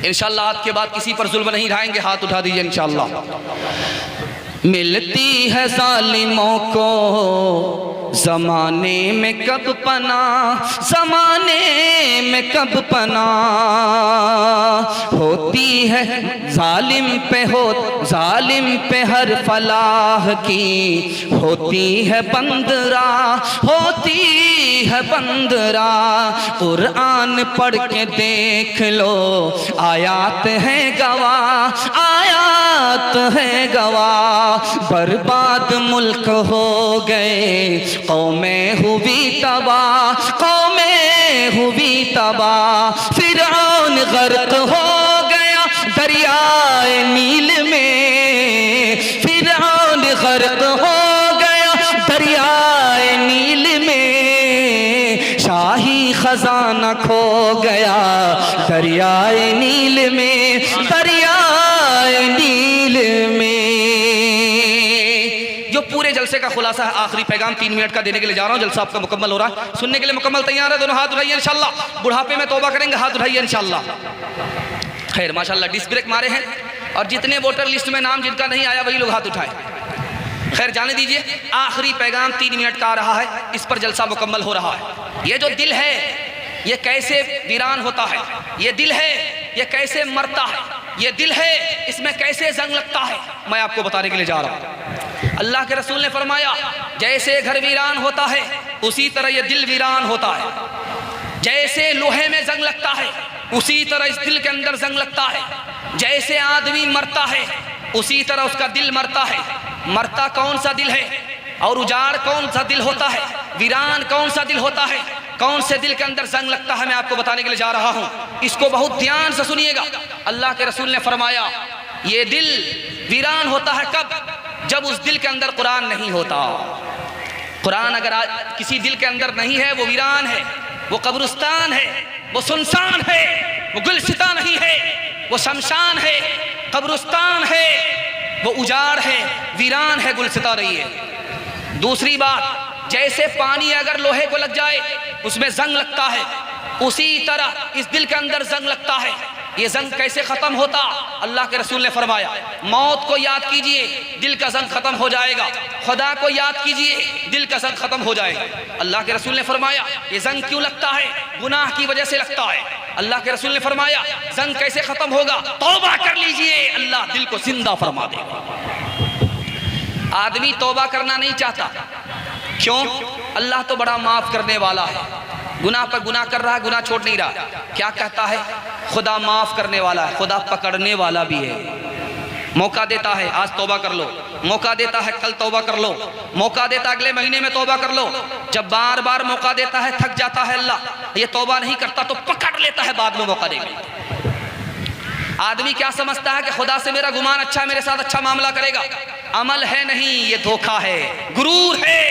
इंशाअल्लाह आज के बाद किसी पर जुल्म नहीं ढाएंगे, हाथ उठा दीजिए इंशाअल्लाह। मिलती है जालिमों को ज़माने में कब पना, ज़माने में कब पना होती है जालिम पे हर फलाह की होती है बंदरा, होती है बंदरा। कुरान पढ़ के देख लो, आयात है गवाह, आयात है गवाह। बर्बाद मुल्क हो गए, कौमें हुई तबाह, कौमें हुई तबाह। फिरौन गर्क हो गया दरियाए नील में, फिरौन गर्क हो गया दरियाए नील में। शाही खजाना खो गया दरियाए नील में, दरियाए नील में। जो पूरे जलसे का खुलासा है, आखिरी पैगाम 3 मिनट का देने के लिए जा रहा हूं। जलसा आपका मुकम्मल हो रहा है, सुनने के लिए मुकम्मल तैयार है? दोनों हाथ उठाइए इंशाल्लाह। बुढ़ापे में तौबा करेंगे, हाथ उठाइए इंशाल्लाह। खैर माशाल्लाह डिस्क ब्रेक मारे हैं, और जितने वोटर लिस्ट में नाम जिनका नहीं आया वही लोग हाथ उठाए। खैर जाने दीजिए, आखिरी पैगाम 3 मिनट का आ रहा है, इस पर जलसा मुकम्मल हो रहा है। ये जो दिल है ये कैसे वीरान होता है, ये दिल है ये कैसे मरता है, ये दिल है इसमें कैसे जंग लगता है, मैं आपको बताने के लिए जा रहा हूँ। अल्लाह के रसूल ने फरमाया, जैसे घर वीरान होता है उसी तरह ये दिल वीरान होता है। जैसे लोहे में जंग लगता है उसी तरह इस दिल के अंदर जंग लगता है। जैसे आदमी मरता है उसी तरह उसका दिल मरता है। मरता कौन सा दिल है और उजाड़ कौन सा दिल होता है, वीरान कौन सा दिल होता है, कौन से दिल के अंदर जंग लगता है, मैं आपको बताने के लिए जा रहा हूं। इसको बहुत ध्यान से सुनिएगा। अल्लाह के रसूल ने फरमाया, ये दिल वीरान होता है कब? जब उस दिल के अंदर कुरान नहीं होता। कुरान अगर किसी दिल के अंदर नहीं है वो वीरान है, वो कब्रिस्तान है, वो सुनसान है, वो गुलसिता नहीं है, वो शमशान है, कब्रिस्तान है, वो उजाड़ है, वीरान है, गुलसिता रही है। दूसरी बात, जैसे पानी अगर लोहे को लग जाए उसमें जंग लगता है, उसी तरह इस दिल के अंदर जंग लगता है। ये जंग कैसे खत्म होता? अल्लाह के रसूल ने फरमाया, मौत को याद कीजिए, दिल का जंग खत्म हो जाएगा। खुदा को याद कीजिए, दिल का जंग खत्म हो जाएगा। अल्लाह के रसूल ने फरमाया, ये जंग क्यों लगता है? गुनाह की वजह से लगता है। अल्लाह के रसूल ने फरमाया, जंग कैसे खत्म होगा? तौबा कर लीजिए, अल्लाह दिल को जिंदा फरमा देगा। आदमी तौबा करना नहीं चाहता, क्यों? अल्लाह तो बड़ा माफ करने वाला है। गुनाह पर गुनाह कर रहा है, गुनाह छोड़ नहीं रहा। क्या कहता है? खुदा माफ करने वाला है, खुदा पकड़ने वाला भी है। मौका देता है, आज तौबा कर लो, मौका देता है कल तौबा कर लो, मौका देता है अगले महीने में तौबा कर लो। जब बार बार मौका देता है थक जाता है अल्लाह, ये तौबा नहीं करता तो पकड़ लेता है बाद में मौका देगा। आदमी क्या समझता है कि खुदा से मेरा गुमान अच्छा है, मेरे साथ अच्छा मामला करेगा। अमल है नहीं, ये धोखा है, गुरूर है।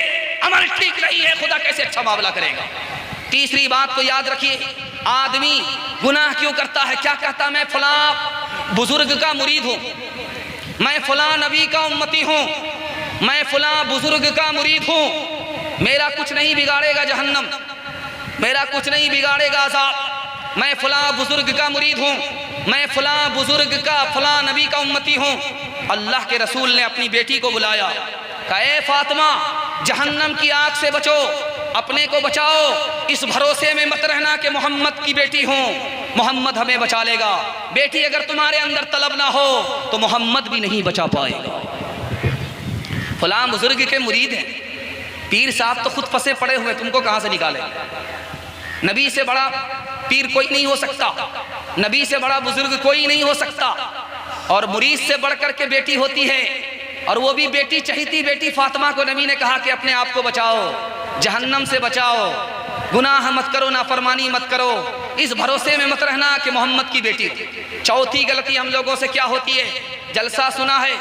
अमल ठीक नहीं है, खुदा कैसे अच्छा मामला करेगा? तीसरी बात को याद रखिए, आदमी गुनाह क्यों करता है? क्या कहता है? मैं फलां बुजुर्ग का मुरीद हूं, मैं फलां नबी का उम्मती हूं, मैं फलां बुजुर्ग का मुरीद हूं, मेरा कुछ नहीं बिगाड़ेगा जहन्नम, मेरा कुछ नहीं बिगाड़ेगा अज़ाब, मैं फलां बुजुर्ग का मुरीद हूं, मैं फलां बुजुर्ग का फलां नबी का उम्मती हूं। अल्लाह के रसूल ने अपनी बेटी को बुलाया, कहा, ए फातिमा, जहन्नम की आग से बचो, अपने को बचाओ, इस भरोसे में मत रहना कि मोहम्मद की बेटी हूं, मोहम्मद हमें बचा लेगा। बेटी अगर तुम्हारे अंदर तलब ना हो तो मोहम्मद भी नहीं बचा पाएगा। फलां बुजुर्ग के मुरीद हैं, पीर साहब तो खुद फंसे पड़े हुए, तुमको कहां से निकाले? नबी से बड़ा पीर कोई नहीं हो सकता, नबी से बड़ा बुजुर्ग कोई नहीं हो सकता, और मुरीद से बढ़कर के बेटी होती है। और वो भी बेटी चहीती बेटी फातिमा को नबी ने कहा कि अपने आप को बचाओ, जहन्नम से बचाओ, गुनाह मत करो, नाफरमानी मत करो, इस भरोसे में मत रहना कि मोहम्मद की बेटी। चौथी गलती हम लोगों से क्या होती है? जलसा सुना है,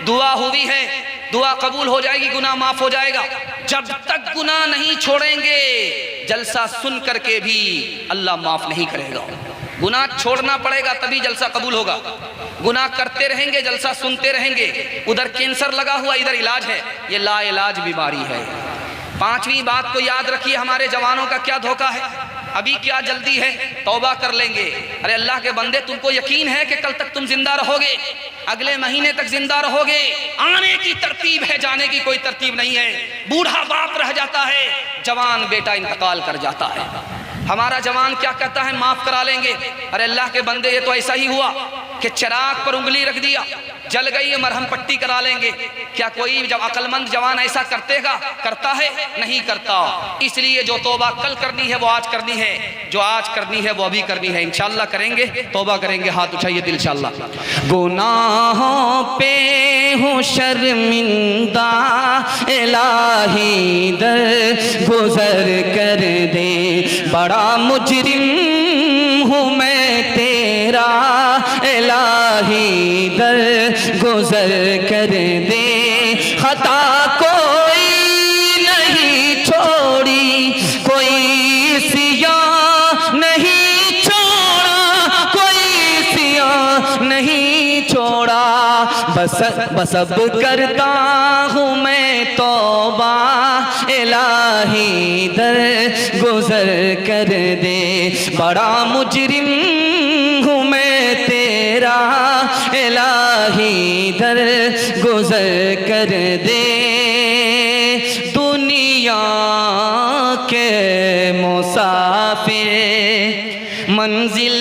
दुआ हुई है, दुआ कबूल हो जाएगी, गुनाह माफ हो जाएगा। जब तक गुनाह नहीं छोड़ेंगे, जलसा सुन करके भी अल्लाह माफ नहीं करेगा। गुनाह छोड़ना पड़ेगा तभी जलसा कबूल होगा। गुनाह करते रहेंगे, जलसा सुनते रहेंगे, उधर कैंसर लगा हुआ, इधर इलाज है, ये ला इलाज बीमारी है। पांचवी बात को याद रखिए, हमारे जवानों का क्या धोखा है। अभी क्या जल्दी है, तौबा कर लेंगे। अरे अल्लाह के बंदे, तुमको यकीन है कि कल तक तुम जिंदा रहोगे, अगले महीने तक जिंदा रहोगे? आने की तरतीब है, जाने की कोई तरतीब नहीं है। बूढ़ा बाप रह जाता है, जवान बेटा इंतकाल कर जाता है। हमारा जवान क्या कहता है? माफ करा लेंगे। अरे अल्लाह के बंदे, ये तो ऐसा ही हुआ कि चिराग पर उंगली रख दिया, जल गई है, मरहम पट्टी करा लेंगे। क्या कोई जब अक्लमंद जवान ऐसा करता है? नहीं करता। इसलिए जो तौबा कल करनी है वो आज करनी है, जो आज करनी है वो अभी करनी है। इंशाअल्लाह करेंगे, तौबा करेंगे। हाथ उठाइए दिल, इंशाअल्लाह। गुनाहों पे हूँ शर्मिंदा, इलाही दर गुजर कर दे, बड़ा मुजरिम हूँ मैं तेरा, इलाही दर गुजर कर दे। खता कोई नहीं छोड़ी, कोई सियां नहीं छोड़ा, कोई सियां नहीं छोड़ा, बस अब करता हूँ मैं तौबा, इलाही दर गुजर कर दे, बड़ा मुजरिम हूँ मैं तेरा, इलाही दर गुजर कर दे। दुनिया के मुसाफिर, मंजिल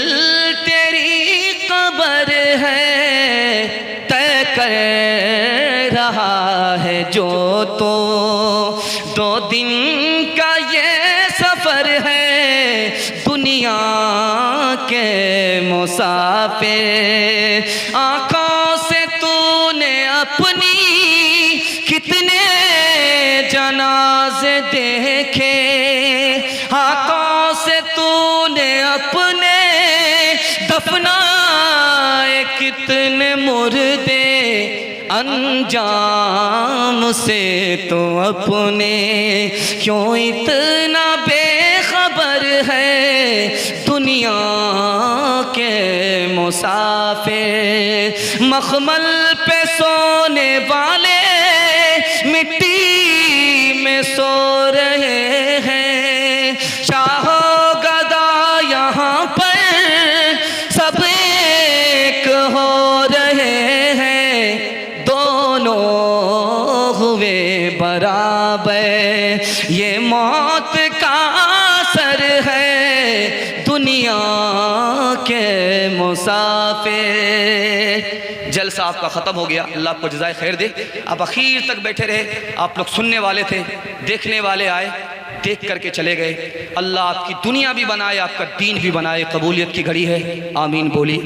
तेरी कब्र है, तय कर रहा है जो तो, 2 दिन का ये सफर है, दुनिया के मुसाफिर। आँखों से तूने अपनी कितने जनाजे देखे, आँखों से तूने अपने दफनाए कितने मुर्दे, अंजाम से तो अपने क्यों इतना बेखबर है, दुनिया के मुसाफिर। मखमल पे सोने वाले मिट्टी में सो दुनिया के मुसाफिर। जलसा आपका ख़त्म हो गया, अल्लाह आपको जज़ाए खैर दे। आप आखिर तक बैठे रहे, आप लोग सुनने वाले थे, देखने वाले आए, देख करके चले गए। अल्लाह आपकी दुनिया भी बनाए, आपका दीन भी बनाए। कबूलियत की घड़ी है, आमीन बोली।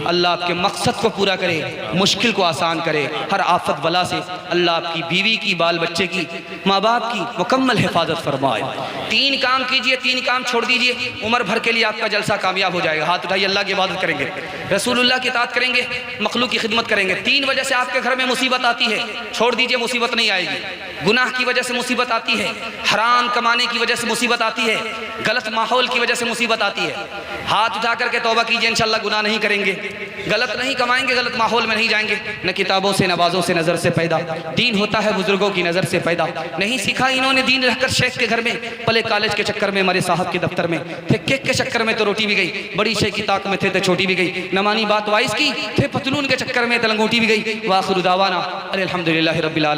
अल्लाह आपके मकसद को पूरा करे, मुश्किल को आसान करे, हर आफत बला से अल्लाह आपकी बीवी की, बाल बच्चे की, माँ बाप की मुकम्मल हिफाजत फरमाए। 3 काम कीजिए, 3 काम छोड़ दीजिए, उम्र भर के लिए आपका जलसा कामयाब हो जाएगा। हाथ उठाइए, अल्लाह की इबादत करेंगे, रसूलुल्लाह की इताअत करेंगे, मखलूक की खिदमत करेंगे। 3 वजह से आपके घर में मुसीबत आती है, छोड़ दीजिए, मुसीबत नहीं आएगी। गुनाह की वजह से मुसीबत आती है, हराम कमाने की वजह से मुसीबत आती है, गलत माहौल की वजह से मुसीबत आती है। हाथ उठा करके तौबा कीजिए, इंशाअल्लाह गुनाह नहीं करेंगे, गलत नहीं कमाएंगे, गलत माहौल में नहीं जाएंगे। न किताबों से, नवाजों से, नज़र से पैदा दीन होता है, बुजुर्गों की नज़र से पैदा नहीं सीखा इन्होंने दीन रहकर शेख के घर में, पले कॉलेज के चक्कर में, मरे साहब के दफ्तर में थे, केक के चक्कर में तो रोटी भी गई, बड़ी शेख की ताक में थे तो छोटी भी गई, न मानी बात वाइस की थे, पतलून के चक्कर में तो लंगोटी भी गई। वाखिर दावाना अल्हम्दुलिल्लाहि रब्बिल आलमीन।